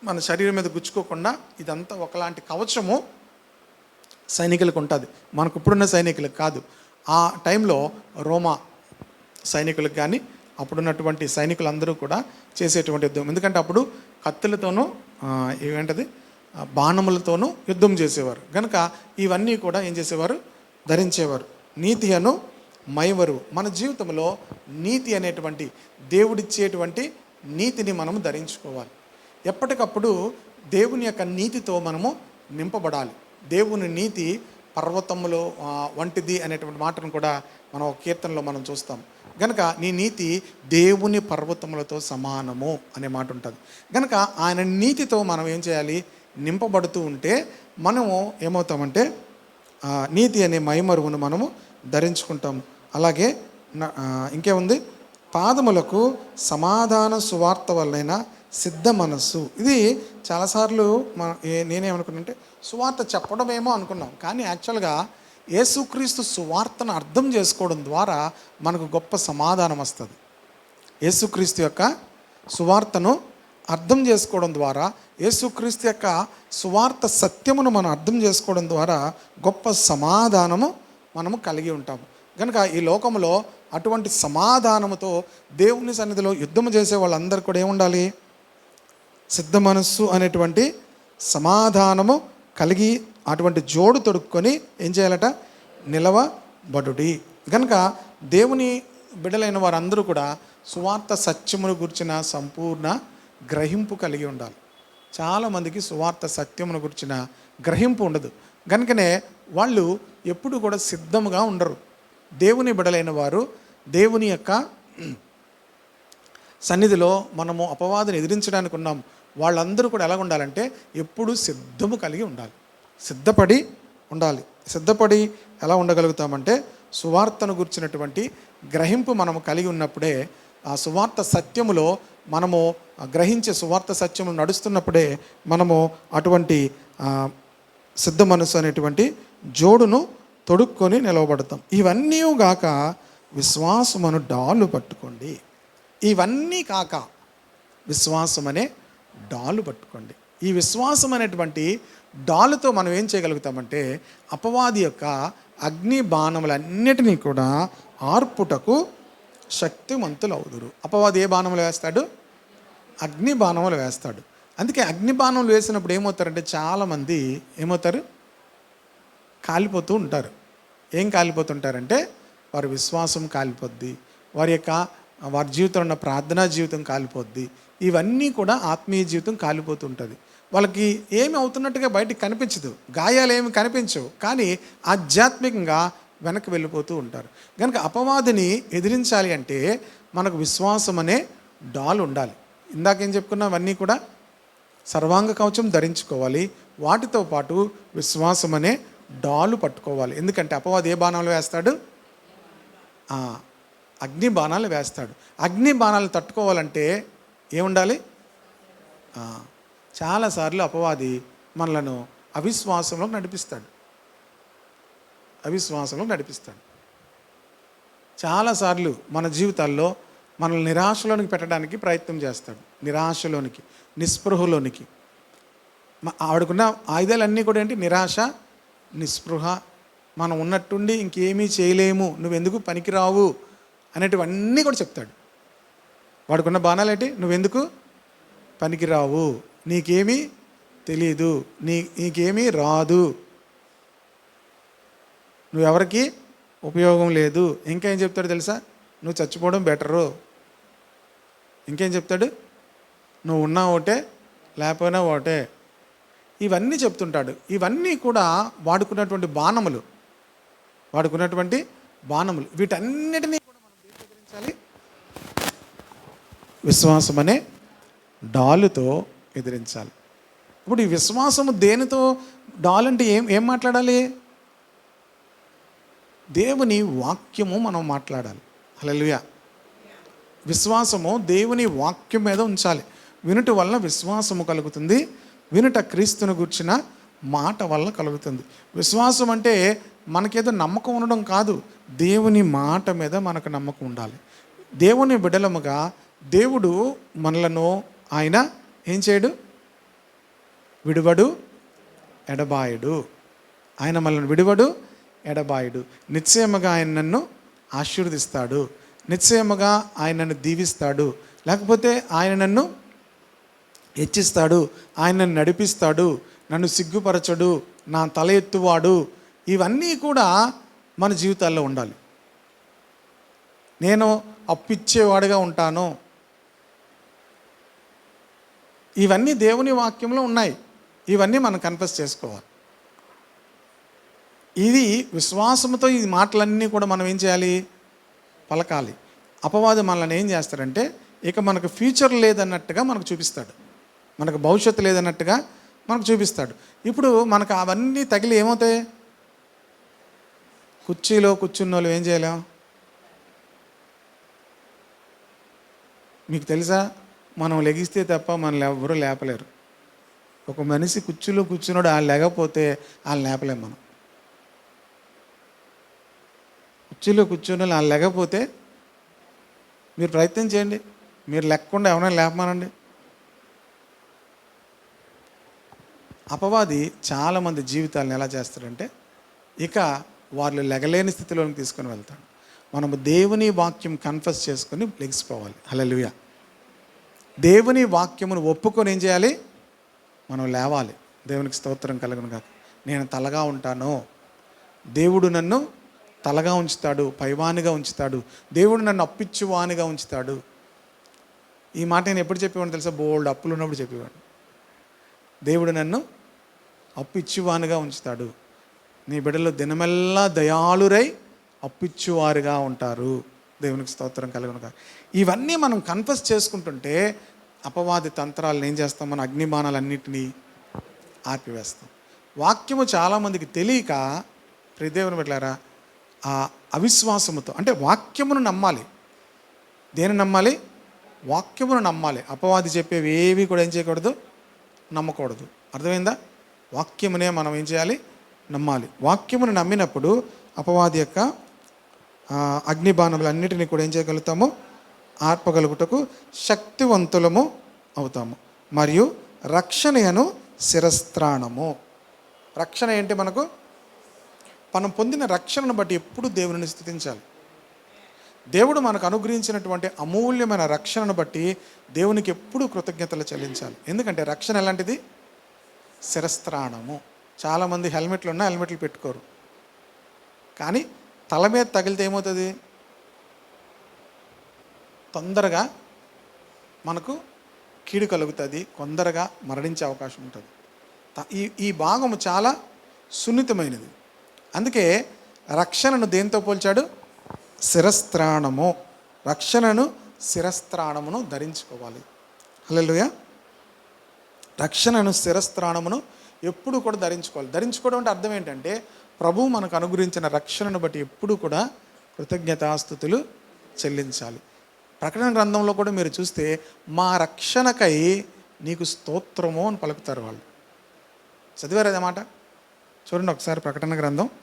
మన శరీరం మీద గుచ్చుకోకుండా ఇదంతా ఒకలాంటి కవచము సైనికులకు ఉంటుంది. మనకు ఇప్పుడున్న సైనికులకు కాదు. ఆ టైంలో రోమా సైనికులకు కానీ అప్పుడున్నటువంటి సైనికులందరూ కూడా చేసేటువంటి యుద్ధం. ఎందుకంటే అప్పుడు కత్తులతోనూ ఏమంటది బాణములతోనూ యుద్ధం చేసేవారు. కనుక ఇవన్నీ కూడా ఏం చేసేవారు? ధరించేవారు. నీతి అను మైమరువు. మన జీవితంలో నీతి అనేటువంటి దేవుడిచ్చేటువంటి నీతిని మనం ధరించుకోవాలి. ఎప్పటికప్పుడు దేవుని యొక్క నీతితో మనము నింపబడాలి. దేవుని నీతి పర్వతములో వంటిది అనేటువంటి మాటను కూడా మనం ఒక కీర్తనలో మనం చూస్తాం. గనక నీ నీతి దేవుని పర్వతములతో సమానము అనే మాట ఉంటుంది. గనక ఆయన నీతితో మనం ఏం చేయాలి? నింపబడుతూ ఉంటే మనము ఏమవుతామంటే నీతి అనే మైమరువును మనము ధరించుకుంటాం. అలాగే ఇంకేముంది? పాదములకు సమాధాన సువార్త వల్లైన సిద్ధ మనస్సు. ఇది చాలాసార్లు నేనేమనుకున్నానంటే సువార్త చెప్పడమేమో అనుకున్నాం, కానీ యాక్చువల్గా యేసుక్రీస్తు సువార్తను అర్థం చేసుకోవడం ద్వారా మనకు గొప్ప సమాధానం వస్తుంది. యేసుక్రీస్తు యొక్క సువార్తను అర్థం చేసుకోవడం ద్వారా, యేసుక్రీస్తు యొక్క సువార్త సత్యమును మనం అర్థం చేసుకోవడం ద్వారా గొప్ప సమాధానము మనము కలిగి ఉంటాము. కనుక ఈ లోకంలో అటువంటి సమాధానముతో దేవుని సన్నిధిలో యుద్ధము చేసే వాళ్ళందరూ కూడా ఏముండాలి? సిద్ధ మనస్సు అనేటువంటి సమాధానము కలిగి అటువంటి జోడు తొడుక్కొని ఏం చేయాలట? నిలవబడుడి. కనుక దేవుని బిడ్డలైన వారందరూ కూడా సువార్త సత్యమును గురించిన సంపూర్ణ గ్రహింపు కలిగి ఉండాలి. చాలామందికి సువార్త సత్యమును గురించిన గ్రహింపు ఉండదు. కనుకనే వాళ్ళు ఎప్పుడు కూడా సిద్ధముగా ఉండరు. దేవుని బిడ్డలైన వారు దేవుని యొక్క సన్నిధిలో మనము అపవాదిని ఎదిరించడానికి ఉన్నాం. వాళ్ళందరూ కూడా ఎలా ఉండాలంటే ఎప్పుడు సిద్ధము కలిగి ఉండాలి, సిద్ధపడి ఉండాలి. సిద్ధపడి ఎలా ఉండగలుగుతామంటే సువార్తను గురించినటువంటి గ్రహింపు మనము కలిగి ఉన్నప్పుడే, ఆ సువార్త సత్యములో మనము గ్రహించే సువార్త సత్యము నడుస్తున్నప్పుడే మనము అటువంటి సిద్ధ మనసు అనేటువంటి జోడును తొడుక్కొని నిలవబడతాం. ఇవన్నీ కాక విశ్వాసమును డాలు పట్టుకోండి. ఇవన్నీ కాక విశ్వాసం అనే డాలు పట్టుకోండి. ఈ విశ్వాసం అనేటువంటి డాలుతో మనం ఏం చేయగలుగుతామంటే అపవాది యొక్క అగ్ని బాణములన్నిటినీ కూడా ఆర్పుటకు శక్తిమంతులు అవుదురు. అపవాది ఏ బాణములు వేస్తాడు? అగ్ని బాణములు వేస్తాడు. అందుకే అగ్ని బాణములు వేసినప్పుడు ఏమవుతారంటే చాలామంది ఏమవుతారు? కాలిపోతూ ఉంటారు. ఏం కాలిపోతుంటారంటే వారి విశ్వాసం కాలిపోద్ది, వారి జీవితంలో ఉన్న ప్రార్థనా జీవితం కాలిపోద్ది. ఇవన్నీ కూడా ఆత్మీయ జీవితం కాలిపోతుంటుంది. వాళ్ళకి ఏమి అవుతున్నట్టుగా బయటికి కనిపించదు, గాయాలు ఏమి కనిపించవు, కానీ ఆధ్యాత్మికంగా వెనక్కి వెళ్ళిపోతూ ఉంటారు. కనుక అపవాదిని ఎదిరించాలి అంటే మనకు విశ్వాసం అనే డాల్ ఉండాలి. ఇందాకేం చెప్పుకున్నాం? అవన్నీ కూడా సర్వాంగ కవచం ధరించుకోవాలి, వాటితో పాటు విశ్వాసం అనే డాలు పట్టుకోవాలి. ఎందుకంటే అపవాది ఏ బాణాలు వేస్తాడు? అగ్ని బాణాలు వేస్తాడు. అగ్ని బాణాలు తట్టుకోవాలంటే ఏముండాలి? చాలాసార్లు అపవాది మనలను అవిశ్వాసంలో నడిపిస్తాడు. చాలాసార్లు మన జీవితాల్లో మనల్ని నిరాశలోనికి పెట్టడానికి ప్రయత్నం చేస్తాడు. నిరాశలోనికి, నిస్పృహలోనికి. ఆవిడకున్న ఆయుధాలన్నీ కూడా ఏంటి? నిరాశ, నిస్పృహ. మనం ఉన్నట్టుండి ఇంకేమీ చేయలేము, నువ్వెందుకు పనికిరావు అనేటివన్నీ కూడా చెప్తాడు. వాడుకున్న బాణాలు ఏంటి? నువ్వెందుకు పనికిరావు, నీకేమీ తెలీదు, నీకేమీ రాదు, నువ్వెవరికి ఉపయోగం లేదు. ఇంకేం చెప్తాడు తెలుసా? నువ్వు చచ్చిపోవడం బెటరు. ఇంకేం చెప్తాడు? నువ్వు ఉన్నా ఒకటే, లేకపోయినా ఒకటే. ఇవన్నీ చెప్తుంటాడు. ఇవన్నీ కూడా వాడుకున్నటువంటి బాణములు. వీటన్నిటినీ కూడా మనం దేనితో ఎదిరించాలి? విశ్వాసం అనే డాలుతో ఎదిరించాలి. ఇప్పుడు ఈ విశ్వాసము దేనితో డాల్ అంటే ఏం మాట్లాడాలి? దేవుని వాక్యము మనం మాట్లాడాలి. హల్లెలూయా. విశ్వాసము దేవుని వాక్యం మీద ఉంచాలి. వినుట వలన విశ్వాసము కలుగుతుంది, వినుట క్రీస్తును గూర్చిన మాట వల్ల కలుగుతుంది. విశ్వాసం అంటే మనకేదో నమ్మకం ఉండడం కాదు, దేవుని మాట మీద మనకు నమ్మకం ఉండాలి. దేవుని బిడ్డలముగా దేవుడు మనలను ఆయన ఏం చేయడు? విడువడు, ఎడబాయుడు. ఆయన మనల్ని విడువడు, ఎడబాయుడు. నిశ్చయముగా ఆయన నన్ను ఆశీర్వదిస్తాడు, నిశ్చయముగా ఆయన నన్ను దీవిస్తాడు, లేకపోతే ఆయన నన్ను హెచ్చిస్తాడు, ఆయన నన్ను నడిపిస్తాడు, నన్ను సిగ్గుపరచడు, నా తల ఎత్తువాడు. ఇవన్నీ కూడా మన జీవితాల్లో ఉండాలి. నేను అప్పిచ్చేవాడిగా ఉంటాను, ఇవన్నీ దేవుని వాక్యంలో ఉన్నాయి. ఇవన్నీ మనం కన్ఫెస్ చేసుకోవాలి. ఇది విశ్వాసంతో ఈ మాటలన్నీ కూడా మనం ఏం చేయాలి? పలకాలి. అపవాది మనల్ని ఏం చేస్తాడంటే ఇక మనకు ఫ్యూచర్ లేదన్నట్టుగా మనకు చూపిస్తాడు, మనకు భవిష్యత్తు లేదన్నట్టుగా మనకు చూపిస్తాడు. ఇప్పుడు మనకు అవన్నీ తగిలి ఏమవుతాయి? కుర్చీలో కూర్చున్న వాళ్ళు ఏం చేయలేం? మీకు తెలుసా, మనం లెగిస్తే తప్ప మనల్ని ఎవరూ లేపలేరు. ఒక మనిషి కుర్చీలో కూర్చున్నాడు, వాళ్ళు లేకపోతే వాళ్ళు లేపలేం. మనం కుర్చీలో కూర్చుని వాళ్ళు లేకపోతే మీరు ప్రయత్నం చేయండి, మీరు లేకుండా ఎవరైనా లేపమానండి. అపవాది చాలామంది జీవితాలను ఎలా చేస్తాడంటే ఇక వాళ్ళు లెగలేని స్థితిలోకి తీసుకొని వెళ్తాడు. మనము దేవుని వాక్యం కన్ఫెస్ చేసుకొని లెగిసిపోవాలి. హల్లెలూయా. దేవుని వాక్యమును ఒప్పుకొని ఏం చేయాలి? మనం లేవాలి. దేవునికి స్తోత్రం కలుగును గాక. నేను తలగా ఉంటాను, దేవుడు నన్ను తలగా ఉంచుతాడు, పైవానిగా ఉంచుతాడు, దేవుడు నన్ను అప్పిచ్చువానిగా ఉంచుతాడు. ఈ మాట నేను ఎప్పుడు చెప్పేవాడిని తెలుసా? బోల్డ్ అప్పులు ఉన్నప్పుడు చెప్పేవాడు. దేవుడు నన్ను అప్పిచ్చువానిగా ఉంచుతాడు, నీ బిడ్డలు దినమెల్లా దయాళురై అప్పిచ్చువారుగా ఉంటారు. దేవునికి స్తోత్రం కలుగును గాక. ఇవన్నీ మనం కన్ఫెస్ చేసుకుంటుంటే అపవాది తంత్రాలను ఏం చేస్తాం? మన అగ్నిబాణాలన్నింటినీ ఆర్పివేస్తాం. వాక్యము చాలామందికి తెలియక ప్రియదేవుని బిడ్డలారా ఆ అవిశ్వాసముతో, అంటే వాక్యమును నమ్మాలి. దేని నమ్మాలి? వాక్యమును నమ్మాలి. అపవాది చెప్పేవి ఏవి కూడా ఏం చేయకూడదు? నమ్మకూడదు. అర్థమైందా? వాక్యమునే మనం ఏం చేయాలి? నమ్మాలి. వాక్యమును నమ్మినప్పుడు అపవాది యొక్క అగ్నిబాణములన్నిటినీ కూడా ఏం చేయగలుగుతాము? ఆర్పగలుగుటకు శక్తివంతులము అవుతాము. మరియు రక్షణను శిరస్త్రాణము. రక్షణ ఏంటి? మనకు మనం పొందిన రక్షణను బట్టి ఎప్పుడు దేవుని స్తుతించాలి. దేవుడు మనకు అనుగ్రహించినటువంటి అమూల్యమైన రక్షణను బట్టి దేవునికి ఎప్పుడు కృతజ్ఞతలు చెల్లించాలి. ఎందుకంటే రక్షణ ఎలాంటిది? శిరస్త్రాణము. చాలామంది హెల్మెట్లు ఉన్నా హెల్మెట్లు పెట్టుకోరు, కానీ తల మీద తగిలితే ఏమవుతుంది? తొందరగా మనకు కీడు కలుగుతుంది, తొందరగా మరణించే అవకాశం ఉంటుంది. ఈ భాగము చాలా సున్నితమైనది. అందుకే రక్షణను దేంతో పోల్చాడు? శిరస్త్రాణము. రక్షణను శిరస్త్రాణమును ధరించుకోవాలి. హల్లెలూయా. రక్షణను శిరస్త్రాణమును ఎప్పుడు కూడా ధరించుకోవాలి. ధరించుకోవడం అంటే అర్థం ఏంటంటే ప్రభువు మనకు అనుగ్రహించిన రక్షణను బట్టి ఎప్పుడు కూడా కృతజ్ఞతాస్తుతులు చెల్లించాలి. ప్రకటన గ్రంథంలో కూడా మీరు చూస్తే మా రక్షణకై నీకు స్తోత్రము అని పలుకుతారు వాళ్ళు. చదివారు అదన్నమాట. చూడండి ఒకసారి ప్రకటన గ్రంథం 8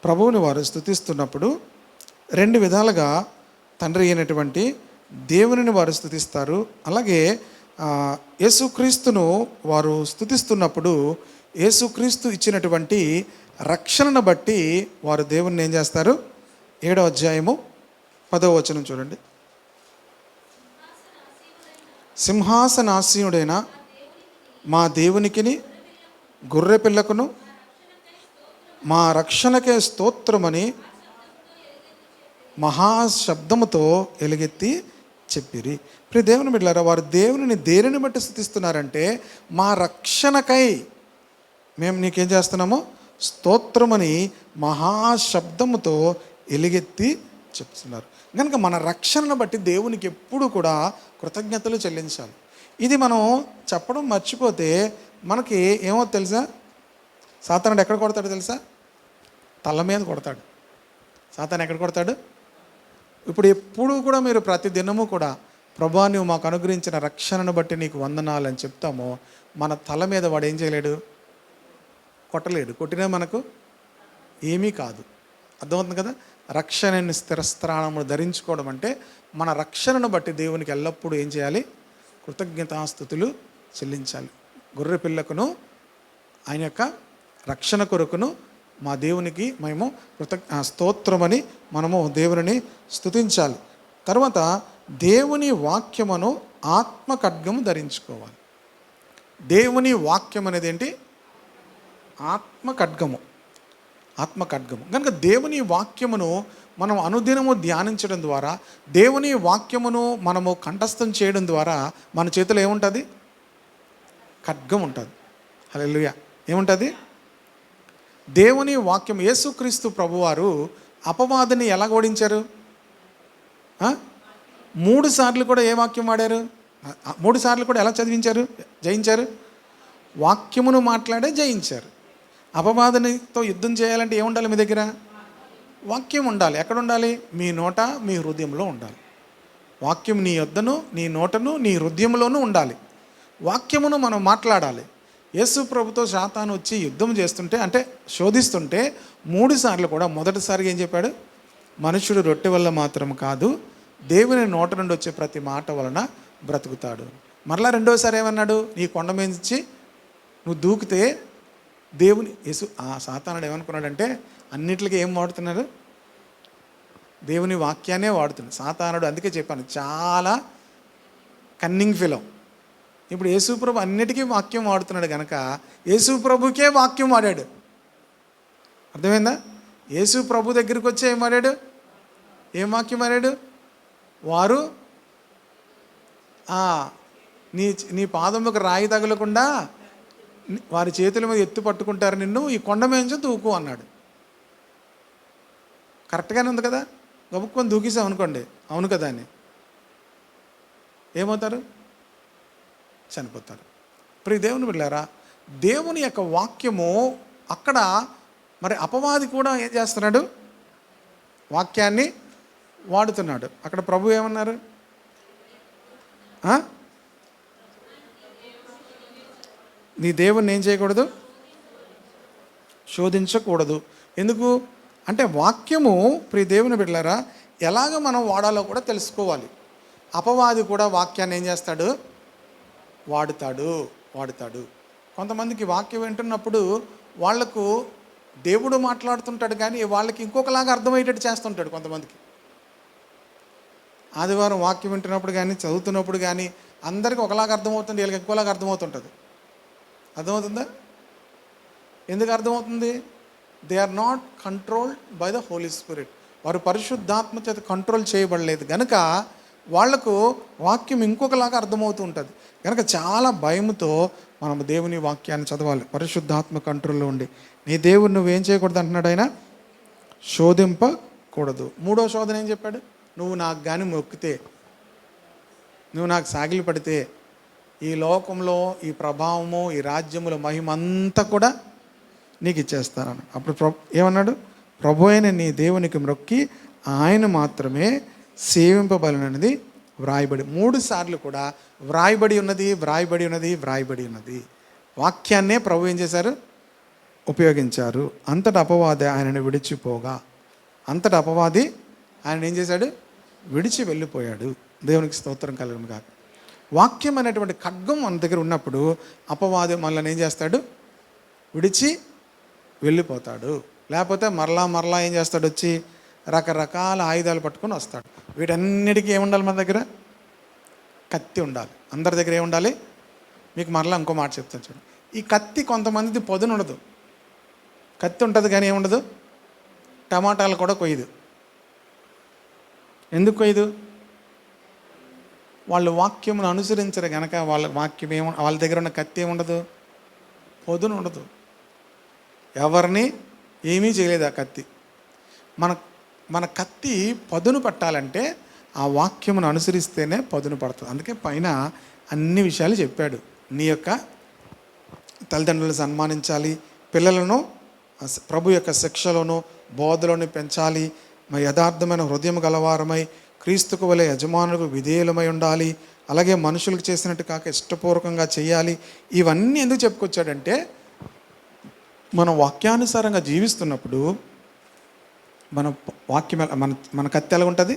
ప్రభువుని వారు స్తుతిస్తున్నప్పుడు రెండు విధాలుగా తండ్రి అయినటువంటి దేవునిని వారు స్తుతిస్తారు. అలాగే యేసుక్రీస్తును వారు స్తుతిస్తున్నప్పుడు యేసుక్రీస్తు ఇచ్చినటువంటి రక్షణను బట్టి వారు దేవుణ్ణి ఏం చేస్తారు? 7వ అధ్యాయము 10వ వచనం చూడండి. సింహాసనాసీనుడైన మా దేవునికిని గొర్రె పిల్లకును మా రక్షణకే స్తోత్రమని మహాశబ్దముతో ఎలుగెత్తి చెప్పిరి. ఇప్పుడు దేవుని బిడ్డలారా, వారు దేవుని దేనిని బట్టి స్తుతిస్తున్నారంటే మా రక్షణకై మేము నీకేం చేస్తున్నాము? స్తోత్రమని మహాశబ్దముతో ఎలుగెత్తి చెప్తున్నారు. కనుక మన రక్షణను బట్టి దేవునికి ఎప్పుడు కూడా కృతజ్ఞతలు చెల్లించాలి. ఇది మనం చెప్పడం మర్చిపోతే మనకి ఏమో తెలుసా? సాతానుడు ఎక్కడ కొడతాడు తెలుసా? తల మీద కొడతాడు. సాతాను ఎక్కడ కొడతాడు? ఇప్పుడు ఎప్పుడు కూడా మీరు ప్రతి దినము కూడా ప్రభువా నువ్వు మాకు అనుగ్రహించిన రక్షణను బట్టి నీకు వందనాలు అని చెప్తామో మన తల మీద వాడు ఏం చేయలేడు? కొట్టలేడు. కొట్టినా మనకు ఏమీ కాదు. అర్థమవుతుంది కదా? రక్షణని స్థిరస్థానమును ధరించుకోవడం అంటే మన రక్షణను బట్టి దేవునికి ఎల్లప్పుడూ ఏం చేయాలి? కృతజ్ఞతాస్తుతులు చెల్లించాలి. గొర్రె పిల్లకును ఆయన యొక్క రక్షణ కొరకును మా దేవునికి మేము స్తోత్రమని మనము దేవుని స్తుతించాలి. తర్వాత దేవుని వాక్యమును ఆత్మ ఖడ్గము ధరించుకోవాలి. దేవుని వాక్యం అనేది ఏంటి? ఆత్మ ఖడ్గము. ఆత్మ ఖడ్గము కనుక దేవుని వాక్యమును మనం అనుదినము ధ్యానించడం ద్వారా, దేవుని వాక్యమును మనము కంఠస్థం చేయడం ద్వారా మన చేతిలో ఏముంటుంది? ఖడ్గం ఉంటుంది. హల్లెలూయా. ఏముంటుంది? దేవుని వాక్యం. యేసుక్రీస్తు ప్రభువారు అపవాదిని ఎలా ఓడించారు? 3 సార్లు కూడా ఏ వాక్యం వాడారు? 3 సార్లు కూడా ఎలా జయించారు? వాక్యమును మాట్లాడే జయించారు. అపవాదినితో యుద్ధం చేయాలంటే ఏముండాలి? మీ దగ్గర వాక్యం ఉండాలి. ఎక్కడ ఉండాలి? మీ నోట, మీ హృదయంలో ఉండాలి. వాక్యం నీ యొద్దను, నీ నోటను, నీ హృదయంలోనూ ఉండాలి. వాక్యమును మనం మాట్లాడాలి. యేసు ప్రభుతో సాతాను వచ్చి యుద్ధం చేస్తుంటే, అంటే శోధిస్తుంటే 3 సార్లు కూడా మొదటిసారిగా ఏం చెప్పాడు? మనుషుడు రొట్టె వల్ల మాత్రం కాదు, దేవుని నోట నుండి వచ్చే ప్రతి మాట వలన బ్రతుకుతాడు. మరలా రెండోసారి ఏమన్నాడు? నీ కొండ మీదచి నువ్వు దూకితే దేవుని సాతానుడు ఏమనుకున్నాడంటే అన్నిటికీ ఏం వాడుతున్నారు? దేవుని వాక్యాన్నే వాడుతున్నాడు సాతానుడు. అందుకే చెప్పాను, చాలా కన్నింగ్ ఫెలో. ఇప్పుడు యేసుప్రభు అన్నిటికీ వాక్యం వాడుతున్నాడు కనుక యేసుప్రభుకే వాక్యం వాడాడు. అర్థమైందా? యేసుప్రభు దగ్గరికి వచ్చి ఏం వాడాడు? ఏం వాక్యం వాడాడు? వారు నీ పాదముకు రాయి తగలకుండా వారి చేతుల మీద ఎత్తు పట్టుకుంటారు, నిన్ను ఈ కొండ మీద దూకు అన్నాడు. కరెక్ట్గానే ఉంది కదా? గబుక్కొని దూకేసాం అనుకోండి, అవును కదా అని ఏమవుతారు? చనిపోతారు. ప్రియ దేవుని బిడ్డలారా, దేవుని యొక్క వాక్యము అక్కడ మరి అపవాది కూడా ఏం చేస్తున్నాడు? వాక్యాన్ని వాడుతున్నాడు. అక్కడ ప్రభు ఏమన్నారు? నీ దేవుణ్ణి ఏం చేయకూడదు? శోధించకూడదు. ఎందుకు అంటే వాక్యము, ప్రియ దేవుని బిడ్డలారా, ఎలాగ మనం వాడాలో కూడా తెలుసుకోవాలి. అపవాది కూడా వాక్యాన్ని ఏం చేస్తాడు? వాడుతాడు. కొంతమందికి వాక్యం వింటున్నప్పుడు వాళ్లకు దేవుడు మాట్లాడుతుంటాడు, కానీ వాళ్ళకి ఇంకొకలాగా అర్థమయ్యేటట్టు చేస్తుంటాడు. కొంతమందికి ఆదివారం వాక్యం వింటున్నప్పుడు కానీ, చదువుతున్నప్పుడు కానీ అందరికీ ఒకలాగా అర్థమవుతుంది, వీళ్ళకి ఇంకోలాగా అర్థమవుతుంటుంది. అర్థమవుతుందా? ఎందుకు అర్థమవుతుంది? They are not controlled by the Holy Spirit. వారు పరిశుద్ధాత్మ చేత కంట్రోల్ చేయబడలేదు కనుక వాళ్లకు వాక్యం ఇంకొకలాగా అర్థమవుతూ ఉంటుంది. కనుక చాలా భయంతో మనం దేవుని వాక్యాన్ని చదవాలి. పరిశుద్ధాత్మ కంట్రోల్లో ఉండి నీ దేవుడు నువ్వేం చేయకూడదు అంటున్నాడు ఆయన? శోధింపకూడదు. 3వ శోధన ఏం చెప్పాడు? నువ్వు నాకు కానీ మొక్కితే, నువ్వు నాకు సాగిలి పడితే ఈ లోకంలో ఈ ప్రభావము, ఈ రాజ్యముల మహిమ అంతా కూడా నీకు ఇచ్చేస్తానని. అప్పుడు ఏమన్నాడు? ప్రభు అయిన నీ దేవునికి మొక్కి ఆయన మాత్రమే సేవింపబలనది వ్రాయబడి. 3 సార్లు కూడా వ్రాయబడి ఉన్నది. వాక్యాన్నే ప్రభు ఏం చేశారు? ఉపయోగించారు. అంతటా అపవాది ఆయనను విడిచిపోగా, అంతటా అపవాది ఆయన ఏం చేశాడు? విడిచి వెళ్ళిపోయాడు. దేవునికి స్తోత్రం కలుగును గాక. వాక్యం అనేటువంటి ఖడ్గం మన దగ్గర ఉన్నప్పుడు అపవాది మనల్ని ఏం చేస్తాడు? విడిచి వెళ్ళిపోతాడు. లేకపోతే మరలా ఏం చేస్తాడు? వచ్చి రకరకాల ఆయుధాలు పట్టుకొని వస్తాడు. వీటన్నిటికీ ఏముండాలి? మన దగ్గర కత్తి ఉండాలి. అందరి దగ్గర ఏముండాలి? మీకు మరలా ఇంకో మాట చెప్తాను చూడండి. ఈ కత్తి కొంతమందిది పొదును ఉండదు. కత్తి ఉంటుంది కానీ ఏముండదు? టమాటాలు కూడా కొయ్యదు. ఎందుకు కొయ్యదు? వాళ్ళు వాక్యమును అనుసరించరు కనుక వాళ్ళ దగ్గర ఉన్న కత్తి ఏముండదు? పొదును ఉండదు. ఎవరిని ఏమీ చేయలేదు ఆ కత్తి. మన కత్తి పదును పట్టాలంటే ఆ వాక్యమును అనుసరిస్తేనే పదును పడుతుంది. అందుకే పైన అన్ని విషయాలు చెప్పాడు. నీ యొక్క తల్లిదండ్రులను సన్మానించాలి, పిల్లలను ప్రభు యొక్క శిక్షలోను బోధలోను పెంచాలి, మరి యథార్థమైన హృదయం గలవారమై క్రీస్తుకు వలె యజమానులకు విధేయులమై ఉండాలి, అలాగే మనుషులకు చేసినట్టు కాక ఇష్టపూర్వకంగా చేయాలి. ఇవన్నీ ఎందుకు చెప్పుకొచ్చాడంటే మనం వాక్యానుసారంగా జీవిస్తున్నప్పుడు మన వాక్యం మన కత్తి ఎలా ఉంటుంది?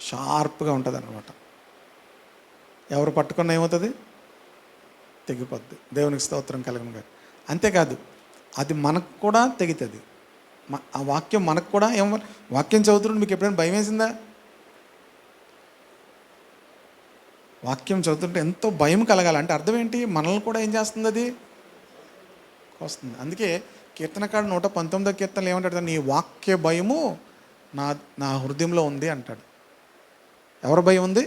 షార్ప్గా ఉంటుంది అన్నమాట. ఎవరు పట్టుకున్నా ఏమవుతుంది? తెగిపోద్ది. దేవునికి స్తోత్రం కలుగును గాక. అంతేకాదు అది మనకు కూడా తెగుతుంది. ఆ వాక్యం మనకు కూడా వాక్యం చదువుతున్నప్పుడు మీకు ఎప్పుడైనా భయం వేసిందా? వాక్యం చదువుతుంటే ఎంతో భయం కలగాలి. అంటే అర్థం ఏంటి? మనల్ని కూడా ఏం చేస్తుంది అది? వస్తుంది. అందుకే కీర్తనకాడు 119వ కీర్తనలు ఏమంటాడు? నీ వాక్య భయము నా నా హృదయంలో ఉంది అంటాడు. ఎవరి భయం ఉంది?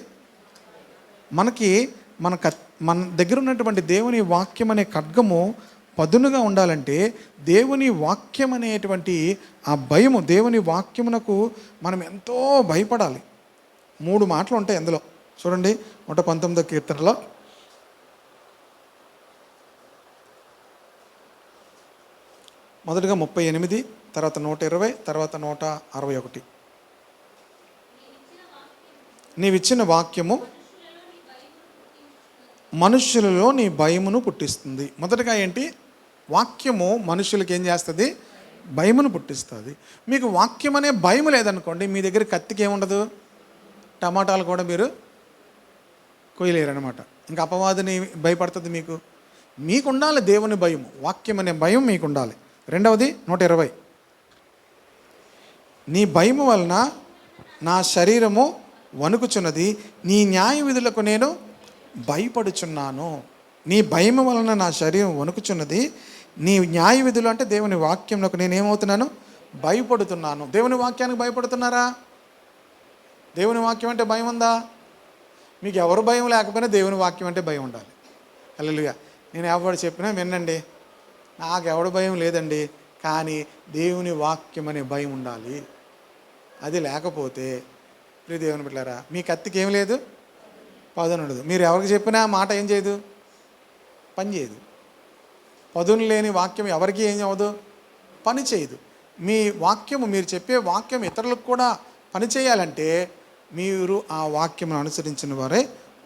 మనకి మన దగ్గర ఉన్నటువంటి దేవుని వాక్యం అనే ఖడ్గము పదునుగా ఉండాలంటే దేవుని వాక్యం అనేటువంటి ఆ భయము, దేవుని వాక్యమునకు మనం ఎంతో భయపడాలి. 3 మాటలు ఉంటాయి అందులో. చూడండి 119వ కీర్తనలో మొదటిగా 38, తర్వాత 120, తర్వాత 161. నీవిచ్చిన వాక్యము మనుష్యులలో నీ భయమును పుట్టిస్తుంది. మొదటగా ఏంటి? వాక్యము మనుషులకి ఏం చేస్తుంది? భయమును పుట్టిస్తుంది. మీకు వాక్యం అనే భయం లేదనుకోండి, మీ దగ్గర కత్తికి ఏముండదు, టమాటాలు కూడా మీరు కొయ్యలేరు అనమాట. ఇంకా అపవాదిని భయపడుతుంది. మీకు ఉండాలి దేవుని భయము, వాక్యం అనే భయం మీకు ఉండాలి. రెండవది 120, నీ భయము వలన నా శరీరము వణుకుచున్నది, నీ న్యాయ విధులకు నేను భయపడుచున్నాను. నీ భయము వలన నా శరీరం వణుకుచున్నది, నీ న్యాయ విధులు అంటే దేవుని వాక్యంలోకి నేను ఏమవుతున్నాను? భయపడుతున్నాను. దేవుని వాక్యానికి భయపడుతున్నారా? దేవుని వాక్యం అంటే భయం ఉందా? మీకు ఎవరు భయం లేకపోయినా దేవుని వాక్యం అంటే భయం ఉండాలి. హల్లెలూయా. నేను ఎవరు చెప్పినా వినండి, నాకు ఎవడు భయం లేదండి, కానీ దేవుని వాక్యం అనే భయం ఉండాలి. అది లేకపోతే ప్రియ దేవుని బిడ్డలారా, మీ కత్తికి ఏం లేదు, పదును ఉండదు. మీరు ఎవరికి చెప్పినా మాట ఏం చేయదు, పని చేయదు. పదును లేని వాక్యం ఎవరికి ఏం అవ్వదు, పని చేయదు. మీ వాక్యము, మీరు చెప్పే వాక్యం ఇతరులకు కూడా పని చేయాలంటే మీరు ఆ వాక్యమును అనుసరించిన వారే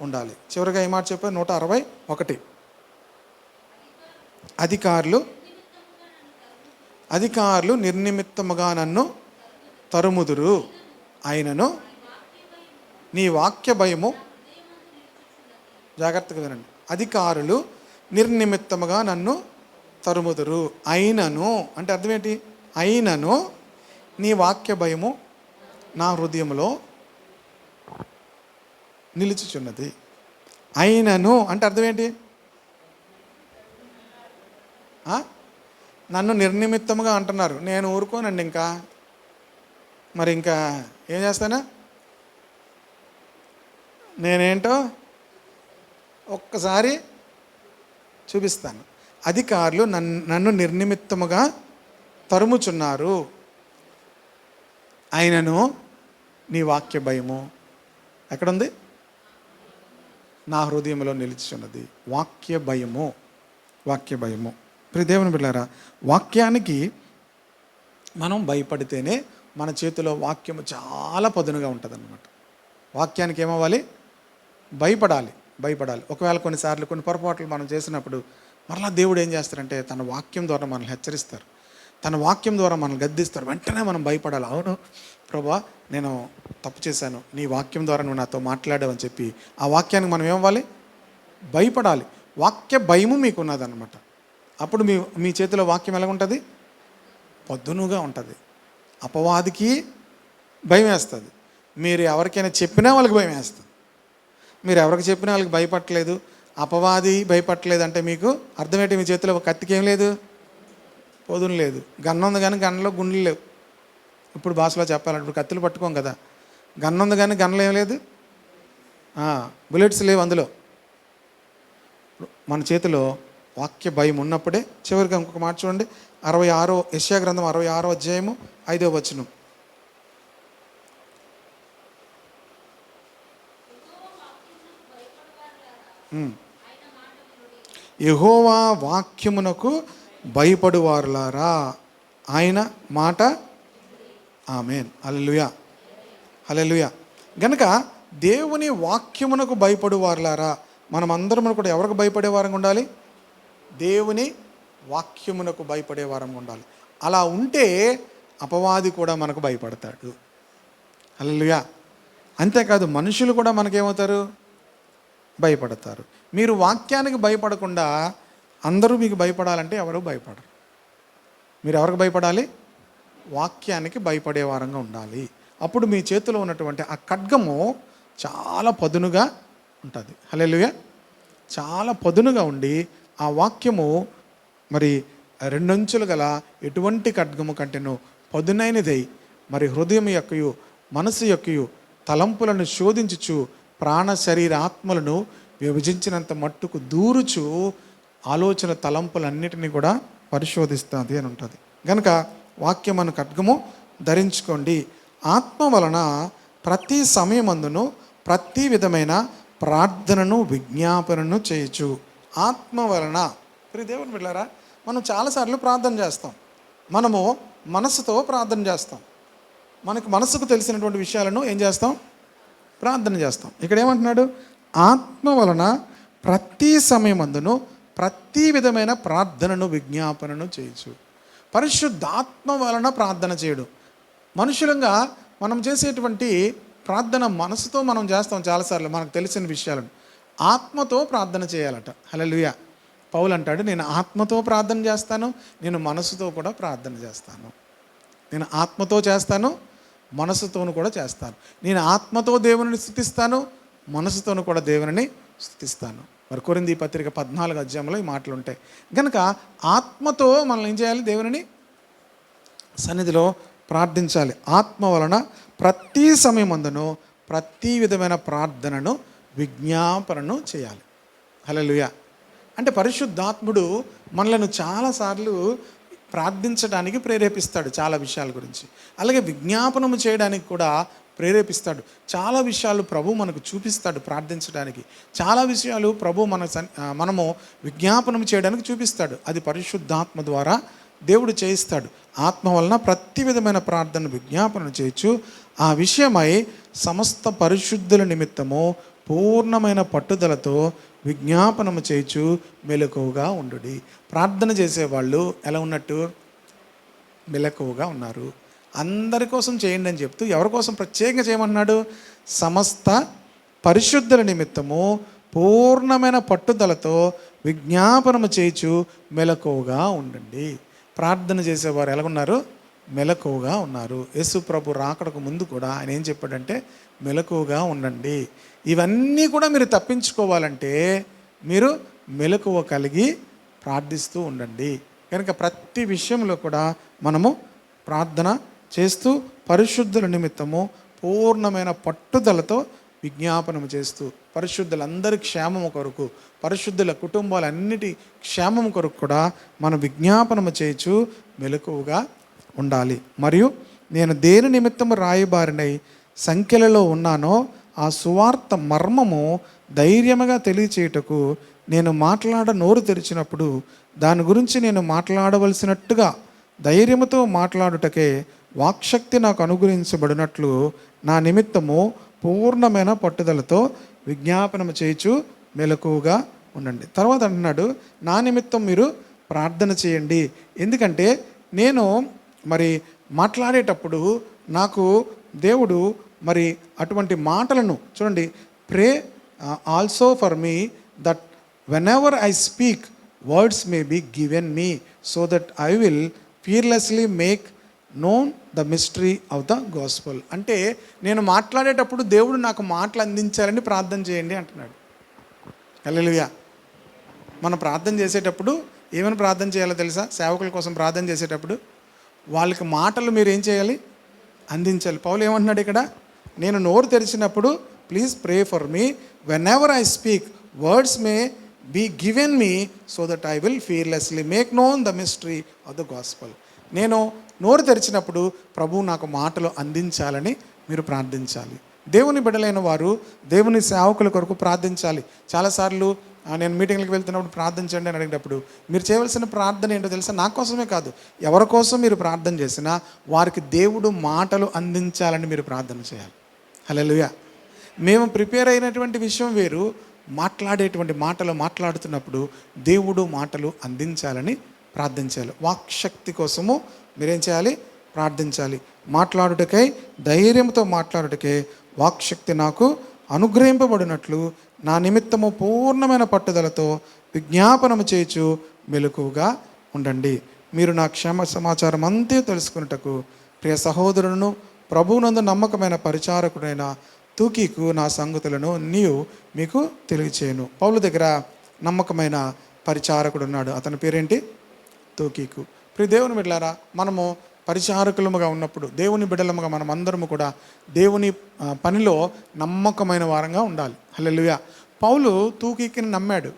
ఉండాలి. చివరిగా ఏ మాట చెప్పారు? 161, అధికారులు నిర్నిమిత్తముగా నన్ను తరుముదురు, అయినను నీ వాక్య భయము, జాగ్రత్తగా వినండి, అధికారులు నిర్నిమిత్తముగా నన్ను తరుముదురు, అయినను అంటే అర్థం ఏంటి? అయినను నీ వాక్య భయము నా హృదయంలో నిలుచుచున్నది. అయినను అంటే అర్థం ఏంటి? నన్ను నిర్నిమిత్తముగా అంటున్నారు, నేను ఊరుకోనండి. మరి ఇంకా ఏం చేస్తానా? నేనేంటో ఒక్కసారి చూపిస్తాను. అధికారులు నన్ను నిర్నిమిత్తముగా తరుముచున్నారు, అయినను నీ వాక్య భయము ఎక్కడుంది? నా హృదయంలో నిలిచున్నది. వాక్య భయము. ప్రియ దేవుని బిడ్డలారా, వాక్యానికి మనం భయపడితేనే మన చేతిలో వాక్యము చాలా పదునుగా ఉంటుంది అన్నమాట. వాక్యానికి ఏమవ్వాలి? భయపడాలి. ఒకవేళ కొన్నిసార్లు కొన్ని పొరపాట్లు మనం చేసినప్పుడు మరలా దేవుడు ఏం చేస్తారంటే తన వాక్యం ద్వారా మనల్ని హెచ్చరిస్తారు, తన వాక్యం ద్వారా మనల్ని గద్దిస్తారు. వెంటనే మనం భయపడాలి. అవును ప్రభువా, నేను తప్పు చేశాను, నీ వాక్యం ద్వారా నువ్వు నాతో మాట్లాడావని చెప్పి ఆ వాక్యానికి మనం ఏమవ్వాలి? భయపడాలి. వాక్య భయము మీకు ఉన్నదన్నమాట. అప్పుడు మీ చేతిలో వాక్యం ఎలా ఉంటుంది? పదునుగా ఉంటుంది. అపవాదికి భయం వేస్తుంది. మీరు ఎవరికైనా చెప్పినా వాళ్ళకి భయం వేస్తుంది. మీరు ఎవరికి చెప్పినా వాళ్ళకి భయపడలేదు, అపవాది భయపడలేదు అంటే మీకు అర్థమేంటి? మీ చేతిలో కత్తికి ఏం లేదు, పొదును లేదు. గన్ను ఉంది కానీ గన్నులో గుండెలు లేవు. ఇప్పుడు భాషలో చెప్పాలంటే ఇప్పుడు కత్తులు పట్టుకోం కదా, గన్ను ఉంది కానీ గన్నులో ఏం లేదు, బుల్లెట్స్ లేవు అందులో. మన చేతిలో వాక్య భయం ఉన్నప్పుడే. చివరిగా ఇంకొక మాట చూడండి, 66 యెషయా గ్రంథం 66వ అధ్యాయము 5వ వచనం. యెహోవా వాక్యమునకు భయపడువారులారా ఆయన మాట. ఆమేన్. హల్లెలూయా. గనుక దేవుని వాక్యమునకు భయపడువారులారా, మనమందరం కూడా ఎవరికి భయపడే వారంగా ఉండాలి? దేవుని వాక్యమునకు భయపడే వారంగా ఉండాలి. అలా ఉంటే అపవాది కూడా మనకు భయపడతాడు. హల్లెలూయా. అంతేకాదు మనుషులు కూడా మనకేమవుతారు? భయపడతారు. మీరు వాక్యానికి భయపడకుండా అందరూ మీకు భయపడాలంటే ఎవరు భయపడరు. మీరు ఎవరికి భయపడాలి? వాక్యానికి భయపడే వారంగా ఉండాలి. అప్పుడు మీ చేతిలో ఉన్నటువంటి ఆ ఖడ్గము చాలా పదునుగా ఉంటుంది. హల్లెలూయా. చాలా పదునుగా ఉండి ఆ వాక్యము మరి రెండంచులు గల ఎటువంటి ఖడ్గము కంటేను పదునైనదై మరి హృదయం యొక్కయు మనసు యొక్కయు తలంపులను శోధించుచు ప్రాణ శరీర ఆత్మలను విభజించినంత మట్టుకు దూరుచు ఆలోచన తలంపులన్నిటినీ కూడా పరిశోధిస్తుంది అని ఉంటుంది. కనుక వాక్యం అను ఖడ్గము ధరించుకోండి. ఆత్మ వలన ప్రతి సమయమందును ప్రతి విధమైన ప్రార్థనను విజ్ఞాపనను చేయొచ్చు. ఆత్మ వలన దేవుని బిడ్డలారా, మనం చాలాసార్లు ప్రార్థన చేస్తాం. మనము మనసుతో ప్రార్థన చేస్తాం. మనకు మనసుకు తెలిసినటువంటి విషయాలను ఏం చేస్తాం? ప్రార్థన చేస్తాం. ఇక్కడ ఏమంటున్నాడు? ఆత్మ వలన ప్రతి సమయమందును ప్రతి విధమైన ప్రార్థనను విజ్ఞాపనను చేయొచ్చు. పరిశుద్ధాత్మ వలన ప్రార్థన చేయడు. మనుషులంగా మనం చేసేటువంటి ప్రార్థన మనసుతో మనం చేస్తాం చాలాసార్లు మనకు తెలిసిన విషయాలను. ఆత్మతో ప్రార్థన చేయాలట. హల్లెలూయా. పౌలు అంటాడు, నేను ఆత్మతో ప్రార్థన చేస్తాను, నేను మనసుతో కూడా ప్రార్థన చేస్తాను. నేను ఆత్మతో చేస్తాను, మనసుతోను కూడా చేస్తాను. నేను ఆత్మతో దేవుని స్తుతిస్తాను, మనసుతోను కూడా దేవుని స్తుతిస్తాను. మరి కొరింథీ పత్రిక 14 అధ్యాయంలో ఈ మాటలు ఉంటాయి. కనుక ఆత్మతో మనం ఏం చేయాలి? దేవుని సన్నిధిలో ప్రార్థించాలి. ఆత్మ వలన ప్రతి సమయమందును ప్రతి విధమైన ప్రార్థనను విజ్ఞాపనను చేయాలి. హల్లెలూయా. అంటే పరిశుద్ధాత్ముడు మనలను చాలాసార్లు ప్రార్థించడానికి ప్రేరేపిస్తాడు చాలా విషయాల గురించి. అలాగే విజ్ఞాపనము చేయడానికి కూడా ప్రేరేపిస్తాడు. చాలా విషయాలు ప్రభు మనకు చూపిస్తాడు ప్రార్థించడానికి. చాలా విషయాలు ప్రభు మనము విజ్ఞాపనం చేయడానికి చూపిస్తాడు. అది పరిశుద్ధాత్మ ద్వారా దేవుడు చేయిస్తాడు. ఆత్మ వలన ప్రతి విధమైన ప్రార్థన విజ్ఞాపన చేయొచ్చు. ఆ విషయమై సమస్త పరిశుద్ధుల నిమిత్తము పూర్ణమైన పట్టుదలతో విజ్ఞాపనము చేయొచ్చు, మెలకువగా ఉండుడి. ప్రార్థన చేసేవాళ్ళు ఎలా ఉన్నట్టు? మెలకువగా ఉన్నారు. అందరి కోసం చేయండి అని చెప్తూ ఎవరి కోసం ప్రత్యేకంగా చేయమన్నాడు? సమస్త పరిశుద్ధుల నిమిత్తము పూర్ణమైన పట్టుదలతో విజ్ఞాపనము చేయొచ్చు, మెలకువగా ఉండండి. ప్రార్థన చేసేవారు ఎలాగున్నారు? మెలకువగా ఉన్నారు. యేసు ప్రభు రాకడకు ముందు కూడా ఆయన ఏం చెప్పాడంటే, మెలకువగా ఉండండి. ఇవన్నీ కూడా మీరు తప్పించుకోవాలంటే మీరు మెలకువ కలిగి ప్రార్థిస్తూ ఉండండి. కనుక ప్రతి విషయంలో కూడా మనము ప్రార్థన చేస్తూ పరిశుద్ధుల నిమిత్తము పూర్ణమైన పట్టుదలతో విజ్ఞాపనము చేస్తూ పరిశుద్ధులందరి క్షేమము కొరకు, పరిశుద్ధుల కుటుంబాలన్నిటి క్షేమము కొరకు కూడా మనం విజ్ఞాపనము చేయొచ్చు, మెలకువగా ఉండాలి. మరియు నేను దేని నిమిత్తము రాయబారినై సంఖ్యలలో ఉన్నానో ఆ సువార్త మర్మము ధైర్యముగా తెలియచేయుటకు నేను నోరు తెరిచినప్పుడు దాని గురించి నేను మాట్లాడవలసినట్టుగా ధైర్యముతో మాట్లాడుటకే వాక్శక్తి నాకు అనుగ్రహించబడినట్లు నా నిమిత్తము పూర్ణమైన పట్టుదలతో విజ్ఞాపనము చేయొచ్చు, మెలకువగా ఉండండి. తర్వాత అంటున్నాడు, నా నిమిత్తం మీరు ప్రార్థన చేయండి. ఎందుకంటే నేను మరి మాట్లాడేటప్పుడు నాకు దేవుడు మరి అటువంటి మాటలను చూడండి, pray also for me that when ever I speak words may be given me so that I will fearlessly make known the mystery of the gospel. అంటే నేను మాట్లాడేటప్పుడు దేవుడు నాకు మాటలు అందించాలని ప్రార్థన చేయండి అంటున్నాడు. హల్లెలూయా. మనం ప్రార్థన చేసేటప్పుడు ఏమైనా ప్రార్థన చేయాలో తెలుసా? సేవకుల కోసం ప్రార్థన చేసేటప్పుడు వాళ్ళకి మాటలు మీరు ఏం చేయాలి? అందించాలి. పౌలు ఏమంటున్నాడు ఇక్కడ? నేను నోరు తెరిచినప్పుడు please pray for me when ever I speak words may be given me so that I will fearlessly make known the mystery of the gospel. నేను నోరు తెరిచినప్పుడు ప్రభువు నాకు మాటలు అందించాలని మీరు ప్రార్థించాలి. దేవుని బిడ్డలైన వారు దేవుని సేవకుల కొరకు ప్రార్థించాలి. చాలాసార్లు నేను మీటింగ్లకు వెళ్తున్నప్పుడు ప్రార్థించండి అని అడిగినప్పుడు మీరు చేయవలసిన ప్రార్థన ఏంటో తెలుసా? నా కోసమే కాదు, ఎవరి కోసం మీరు ప్రార్థన చేసినా వారికి దేవుడు మాటలు అందించాలని మీరు ప్రార్థన చేయాలి. హల్లెలూయా. మేము ప్రిపేర్ అయినటువంటి విషయం వేరు, మాట్లాడేటువంటి మాటలు మాట్లాడుతున్నప్పుడు దేవుడు మాటలు అందించాలని ప్రార్థించాలి. వాక్శక్తి కోసము మీరేం చేయాలి? ప్రార్థించాలి. మాట్లాడుటకై ధైర్యంతో మాట్లాడుటకై వాక్శక్తి నాకు అనుగ్రహింపబడినట్లు నా నిమిత్తము పూర్ణమైన పట్టుదలతో విజ్ఞాపనము చేయొచ్చు, మెలకువగా ఉండండి. మీరు నా క్షేమ సమాచారం అంతే తెలుసుకున్నటకు ప్రియ సహోదరులను ప్రభువునందు నమ్మకమైన పరిచారకుడైన తూకీకు నా సంగతులను నీవు మీకు తెలియచేయను. పౌలు దగ్గర నమ్మకమైన పరిచారకుడు ఉన్నాడు. అతని పేరేంటి? తూకీకు. ప్రియ దేవుని బిడ్డలారా, మనము పరిచారకులముగా ఉన్నప్పుడు, దేవుని బిడ్డలముగా మనం అందరము కూడా దేవుని పనిలో నమ్మకమైన వారంగా ఉండాలి. హల్లెలూయా. పౌలు తూకీకిని నమ్మాడు.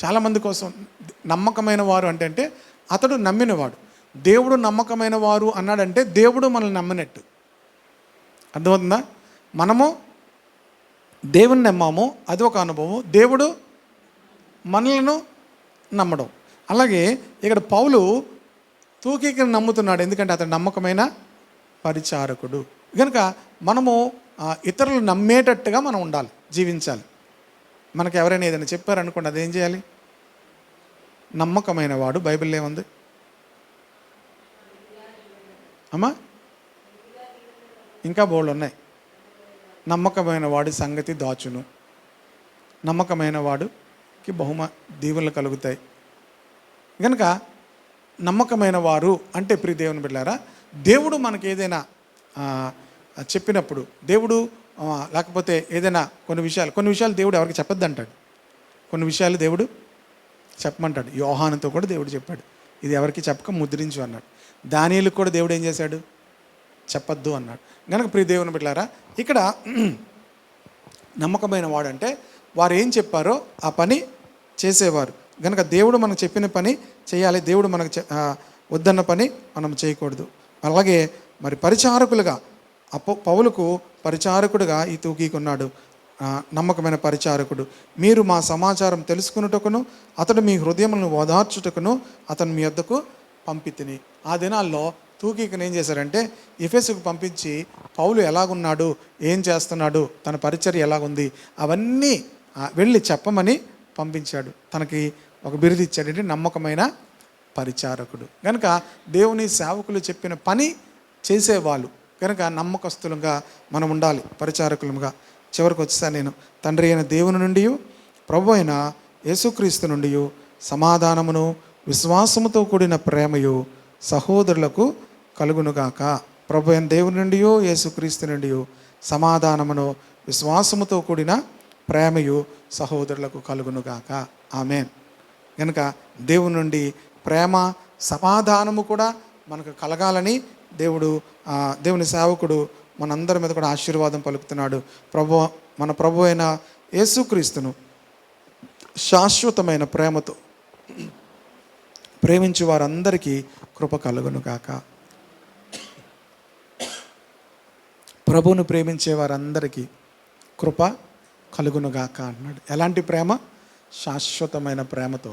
చాలామంది కోసం నమ్మకమైన వారు అంటే అతడు నమ్మినవాడు. దేవుడు నమ్మకమైన వారు అన్నాడంటే దేవుడు మనల్ని నమ్మినట్టు. అర్థమవుతుందా? మనము దేవుని నమ్మాము, అది ఒక అనుభవం. దేవుడు మనలను నమ్మడం. అలాగే ఇక్కడ పౌలు తూకీకి నమ్ముతున్నాడు, ఎందుకంటే అతడు నమ్మకమైన పరిచారకుడు. కనుక మనము ఇతరులు నమ్మేటట్టుగా మనం ఉండాలి, జీవించాలి. మనకు ఎవరైనా ఏదైనా చెప్పారనుకోండి, అదేం చేయాలి? నమ్మకమైన వాడు. బైబిల్లో ఏముంది అమ్మా? ఇంకా బోళ్ళు ఉన్నాయి. నమ్మకమైన వాడి సంగతి దాచును, నమ్మకమైన వాడుకి దీవెనలు కలుగుతాయి. కనుక నమ్మకమైన వారు అంటే ప్రియ దేవుని బిడ్డలారా, దేవుడు మనకి ఏదైనా చెప్పినప్పుడు, దేవుడు లేకపోతే ఏదైనా కొన్ని విషయాలు దేవుడు ఎవరికి చెప్పొద్దు అంటాడు. కొన్ని విషయాలు దేవుడు చెప్పమంటాడు. యోహానుతో కూడా దేవుడు చెప్పాడు, ఇది ఎవరికి చెప్పక ముద్రించు అన్నాడు. దానియేలుకు కూడా దేవుడు ఏం చేశాడు? చెప్పొద్దు అన్నాడు. కనుక ప్రియ దేవుని బిడ్డలారా, ఇక్కడ నమ్మకమైన వాడు అంటే వారు ఏం చెప్పారో ఆ పని చేసేవారు. కనుక దేవుడు మనకు చెప్పిన పని చేయాలి, దేవుడు మనకు వద్దన్న పని మనం చేయకూడదు. అలాగే మరి పరిచారకులుగా పౌలుకు పరిచారకుడుగా ఈ తూకీకున్నాడు, నమ్మకమైన పరిచారకుడు. మీరు మా సమాచారం తెలుసుకున్నటకును అతడు మీ హృదయములను ఓదార్చుటకును అతను మీ వద్దకు పంపితిని. ఆ దినాల్లో తూకీకుని ఏం చేశారంటే ఎఫెసుకు పంపించి పౌలు ఎలాగున్నాడు, ఏం చేస్తున్నాడు, తన పరిచర్య ఎలాగుంది అవన్నీ వెళ్ళి చెప్పమని పంపించాడు. తనకి ఒక బిరుదు ఇచ్చాడు, అంటే నమ్మకమైన పరిచారకుడు. కనుక దేవుని సేవకులు చెప్పిన పని చేసేవాళ్ళు. కనుక నమ్మకస్తులుగా మనం ఉండాలి, పరిచారకులుగా. చివరికి వచ్చేసాను నేను. తండ్రి అయిన దేవుని నుండి, ప్రభు అయిన యేసుక్రీస్తు నుండి సమాధానమును విశ్వాసముతో కూడిన ప్రేమయు సహోదరులకు కలుగునుగాక. ప్రభు అయిన దేవుని నుండి, యేసుక్రీస్తు నుండి సమాధానమును విశ్వాసముతో కూడిన ప్రేమయు సహోదరులకు కలుగునుగాక. ఆమేన్. కనుక దేవుని నుండి ప్రేమ, సమాధానము కూడా మనకు కలగాలని దేవుని సేవకుడు మనందరి మీద కూడా ఆశీర్వాదం పలుకుతున్నాడు. మన ప్రభు అయిన యేసుక్రీస్తును శాశ్వతమైన ప్రేమతో ప్రేమించు వారందరికీ కృప కలుగును గాక. ప్రభువును ప్రేమించే వారందరికీ కృప కలుగునుగాక అన్నాడు. ఎలాంటి ప్రేమ? శాశ్వతమైన ప్రేమతో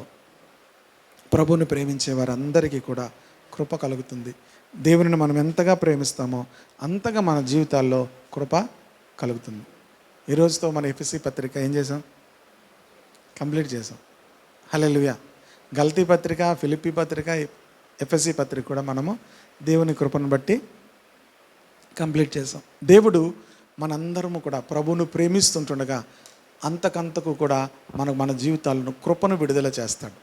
ప్రభువుని ప్రేమించే వారందరికీ కూడా కృప కలుగుతుంది. దేవుని మనం ఎంతగా ప్రేమిస్తామో అంతగా మన జీవితాల్లో కృప కలుగుతుంది. ఈరోజుతో మన ఎఫెసీ పత్రిక ఏం చేసాం? కంప్లీట్ చేసాం. హల్లెలూయా. గల్తీ పత్రిక, ఫిలిప్పీ పత్రిక, ఎఫెసీ పత్రిక కూడా మనము దేవుని కృపను బట్టి కంప్లీట్ చేసాం. దేవుడు మనందరము కూడా ప్రభువును ప్రేమిస్తుంటుండగా అంతకంతకు కూడా మన జీవితాలను కృపను విడుదల చేస్తాడు.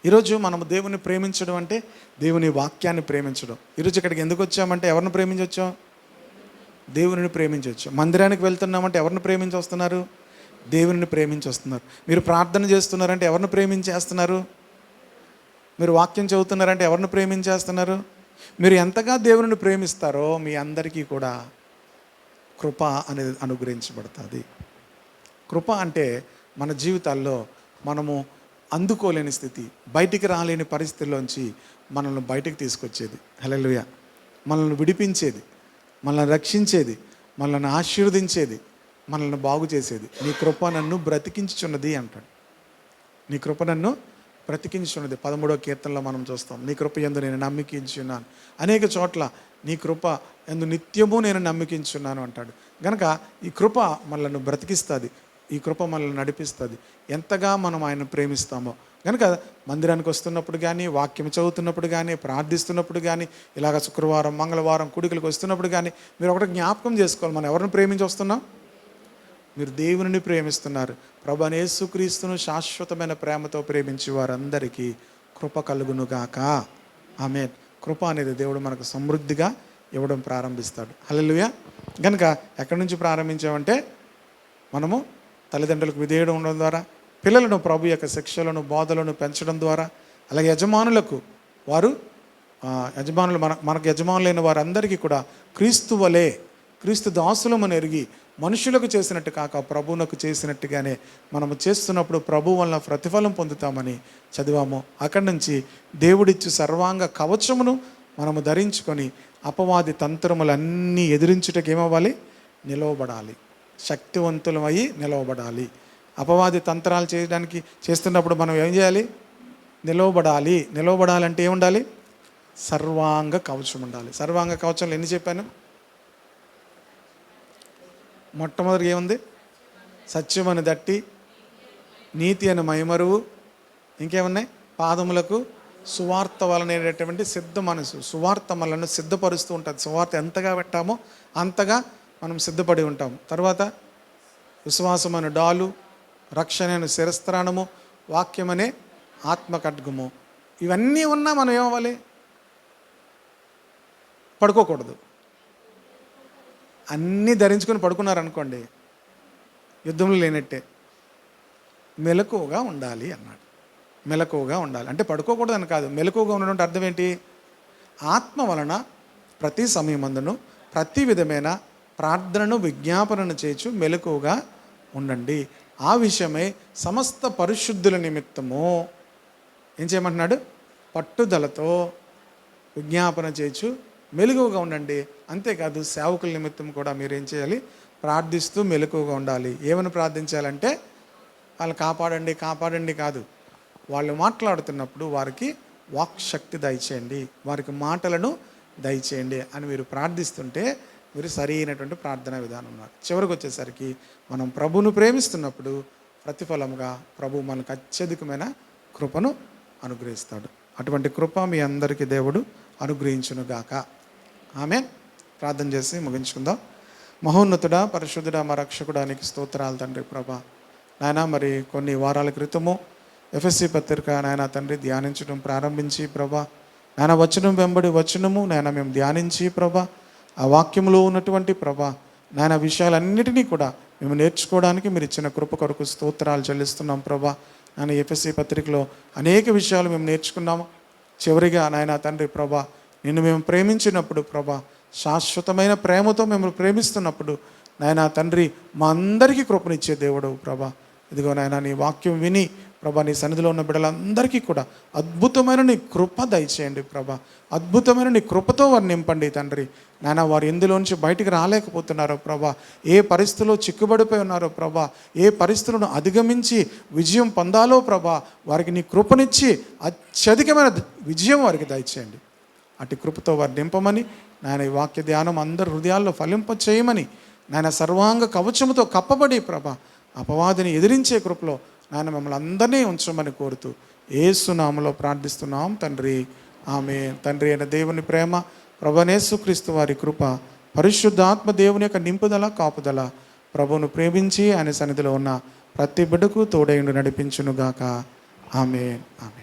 ఈరోజు మనము దేవుని ప్రేమించడం అంటే దేవుని వాక్యాన్ని ప్రేమించడం. ఈరోజు ఇక్కడికి ఎందుకు వచ్చామంటే ఎవరిని ప్రేమించవచ్చో? దేవుని ప్రేమించి వచ్చాం. మందిరానికి వెళ్తున్నామంటే ఎవరిని ప్రేమించి వస్తున్నారు? దేవుని ప్రేమించి వస్తున్నారు. మీరు ప్రార్థన చేస్తున్నారంటే ఎవరిని ప్రేమించేస్తున్నారు? మీరు వాక్యం చదువుతున్నారంటే ఎవరిని ప్రేమించేస్తున్నారు? మీరు ఎంతగా దేవుని ప్రేమిస్తారో మీ అందరికీ కూడా కృప అనేది అనుగ్రహించబడుతుంది. కృప అంటే మన జీవితాల్లో మనము అందుకోలేని స్థితి, బయటికి రాలేని పరిస్థితుల్లోంచి మనల్ని బయటికి తీసుకొచ్చేది. హల్లెలూయా. మనల్ని విడిపించేది, మనల్ని రక్షించేది, మనల్ని ఆశీర్వదించేది, మనల్ని బాగు చేసేది. నీ కృప నన్ను బ్రతికించుచున్నది అంటాడు. నీ కృప నన్ను బ్రతికించున్నది. 13వ కీర్తనలో మనం చూస్తాం, నీ కృప యందు నేను నమ్మికించున్నాను. అనేక చోట్ల నీ కృప యందు నిత్యము నేను నమ్మికించున్నాను అంటాడు. కనుక ఈ కృప మనల్ని బ్రతికిస్తుంది, ఈ కృప మనల్ని నడిపిస్తుంది. ఎంతగా మనం ఆయన ప్రేమిస్తామో. కనుక మందిరానికి వస్తున్నప్పుడు కానీ, వాక్యం చదువుతున్నప్పుడు కానీ, ప్రార్థిస్తున్నప్పుడు కానీ, ఇలాగ శుక్రవారం, మంగళవారం కూడికలకు వస్తున్నప్పుడు కానీ మీరు ఒకటి జ్ఞాపకం చేసుకోవాలి, మనం ఎవరిని ప్రేమించి వస్తున్నాం? మీరు దేవుని ప్రేమిస్తున్నారు. ప్రభువైన యేసుక్రీస్తును శాశ్వతమైన ప్రేమతో ప్రేమించే వారందరికీ కృప కలుగునుగాక. ఆమేన్. కృప అనేది దేవుడు మనకు సమృద్ధిగా ఇవ్వడం ప్రారంభిస్తాడు. హల్లెలూయా. కనుక ఎక్కడి నుంచి ప్రారంభించామంటే మనము తల్లిదండ్రులకు విధేయుడు ఉండడం ద్వారా, పిల్లలను ప్రభు యొక్క శిక్షలను బోధలను పెంచడం ద్వారా, అలాగే యజమానులకు వారు యజమానులు మనకు యజమానులైన వారందరికీ కూడా క్రీస్తు వలె, క్రీస్తు దాసులమని ఎరిగి మనుషులకు చేసినట్టు కాక ప్రభువునకు చేసినట్టుగానే మనము చేస్తున్నప్పుడు ప్రభు వలన ప్రతిఫలం పొందుతామని చదివాము. అక్కడి నుంచి దేవుడిచ్చు సర్వాంగ కవచమును మనము ధరించుకొని అపవాది తంత్రములన్నీ ఎదిరించుటకు ఏమవ్వాలి? నిలవబడాలి. శక్తివంతులమయ్యి నిలవబడాలి. అపవాది తంత్రాలు చేస్తున్నప్పుడు మనం ఏం చేయాలి? నిలవబడాలి. నిలవబడాలంటే ఏముండాలి? సర్వాంగ కవచం ఉండాలి. సర్వాంగ కవచంలో ఎన్ని చెప్పాను? మొట్టమొదటి ఏముంది? సత్యమని దట్టి, నీతి అని మైమరువు, ఇంకేమున్నాయి? పాదములకు సువార్త వలనేటటువంటి సిద్ధ మనసు. సువార్త మనలను సిద్ధపరుస్తూ ఉంటుంది. సువార్త ఎంతగా పెట్టామో అంతగా మనం సిద్ధపడి ఉంటాం. తర్వాత విశ్వాసమైన డాలు, రక్షణ శిరస్త్రాణము, వాక్యమనే ఆత్మ ఖడ్గము. ఇవన్నీ ఉన్నా మనం ఏమవ్వాలి? పడుకోకూడదు. అన్నీ ధరించుకొని పడుకున్నారనుకోండి, యుద్ధంలో లేనట్టే. మెలకువగా ఉండాలి అన్నాడు. మెలకువగా ఉండాలి అంటే పడుకోకూడదు అని కాదు. మెలకువగా ఉండడం అర్థం ఏంటి? ఆత్మ వలన ప్రతి సమయమందును ప్రతి విధమైన ప్రార్థనను విజ్ఞాపనను చేయొచ్చు మెలకువగా ఉండండి. ఆ విషయమై సమస్త పరిశుద్ధుల నిమిత్తము ఏం చేయమంటున్నాడు? పట్టుదలతో విజ్ఞాపన చేయొచ్చు మెలకువగా ఉండండి. అంతేకాదు సేవకుల నిమిత్తం కూడా మీరేం చేయాలి? ప్రార్థిస్తూ మెలకువగా ఉండాలి. ఏమని ప్రార్థించాలంటే వాళ్ళు కాపాడండి కాపాడండి కాదు, వాళ్ళు మాట్లాడుతున్నప్పుడు వారికి వాక్శక్తి దయచేయండి, వారికి మాటలను దయచేయండి అని మీరు ప్రార్థిస్తుంటే మీరు సరైనటువంటి ప్రార్థనా విధానం ఉన్నారు. చివరికి వచ్చేసరికి మనం ప్రభువును ప్రేమిస్తున్నప్పుడు ప్రతిఫలముగా ప్రభు మనకు అత్యధికమైన కృపను అనుగ్రహిస్తాడు. అటువంటి కృప మీ అందరికీ దేవుడు అనుగ్రహించునుగాక. ఆమేన్. ప్రార్థన చేసి ముగించుకుందాం. మహోన్నతుడా, పరిశుద్ధుడా, మా రక్షకుడానికి స్తోత్రాలు తండ్రి. ప్రభా నాయన, మరి కొన్ని వారాల క్రితము ఎఫ్ఎస్సి పత్రిక నాయన తండ్రి ధ్యానించడం ప్రారంభించి ప్రభా నాయన వచనం వెంబడి వచనము నాయన మేము ధ్యానించి ప్రభా ఆ వాక్యంలో ఉన్నటువంటి ప్రభా నాయన విషయాలన్నిటినీ కూడా మేము నేర్చుకోవడానికి మీరు ఇచ్చిన కృప కొరకు స్తోత్రాలు చెల్లిస్తున్నాం ప్రభా. నాయన ఎఫ్ఎస్సి పత్రికలో అనేక విషయాలు మేము నేర్చుకున్నాము. చివరిగా నాయన తండ్రి ప్రభా నిన్ను మేము ప్రేమించినప్పుడు ప్రభా, శాశ్వతమైన ప్రేమతో మేము ప్రేమిస్తున్నప్పుడు నాయన తండ్రి మా అందరికీ కృపనిచ్చే దేవుడు ప్రభా. ఇదిగో నాయన నీ వాక్యం విని ప్రభా నీ సన్నిధిలో ఉన్న బిడ్డలందరికీ కూడా అద్భుతమైన నీ కృప దయచేయండి ప్రభా. అద్భుతమైన నీ కృపతో వారు నింపండి తండ్రి. నాయన వారు ఎందులోంచి బయటికి రాలేకపోతున్నారో ప్రభా, ఏ పరిస్థితుల్లో చిక్కుబడిపోయి ఉన్నారో ప్రభా, ఏ పరిస్థితులను అధిగమించి విజయం పొందాలో ప్రభా, వారికి నీ కృపనిచ్చి అత్యధికమైన విజయం వారికి దయచేయండి. అటు కృపతో వారు నింపమని నాయన ఈ వాక్య ధ్యానం అందరి హృదయాల్లో ఫలింప చేయమని నాయన సర్వాంగ కవచముతో కప్పబడి ప్రభా అపవాదిని ఎదిరించే కృపలో నాయన మమ్మల్ని అందరినీ ఉంచమని కోరుతూ యేసు నామములో ప్రార్థిస్తున్నాం తండ్రి. ఆమేన్. తండ్రి అయిన దేవుని ప్రేమ, ప్రభువైన యేసుక్రీస్తు వారి కృప, పరిశుద్ధాత్మ దేవుని యొక్క నింపుదల కాపుదల ప్రభువును ప్రేమించి ఆయన సన్నిధిలో ఉన్న ప్రతి బిడ్డకు తోడైండు నడిపించునుగాక. ఆమేన్. ఆమేన్.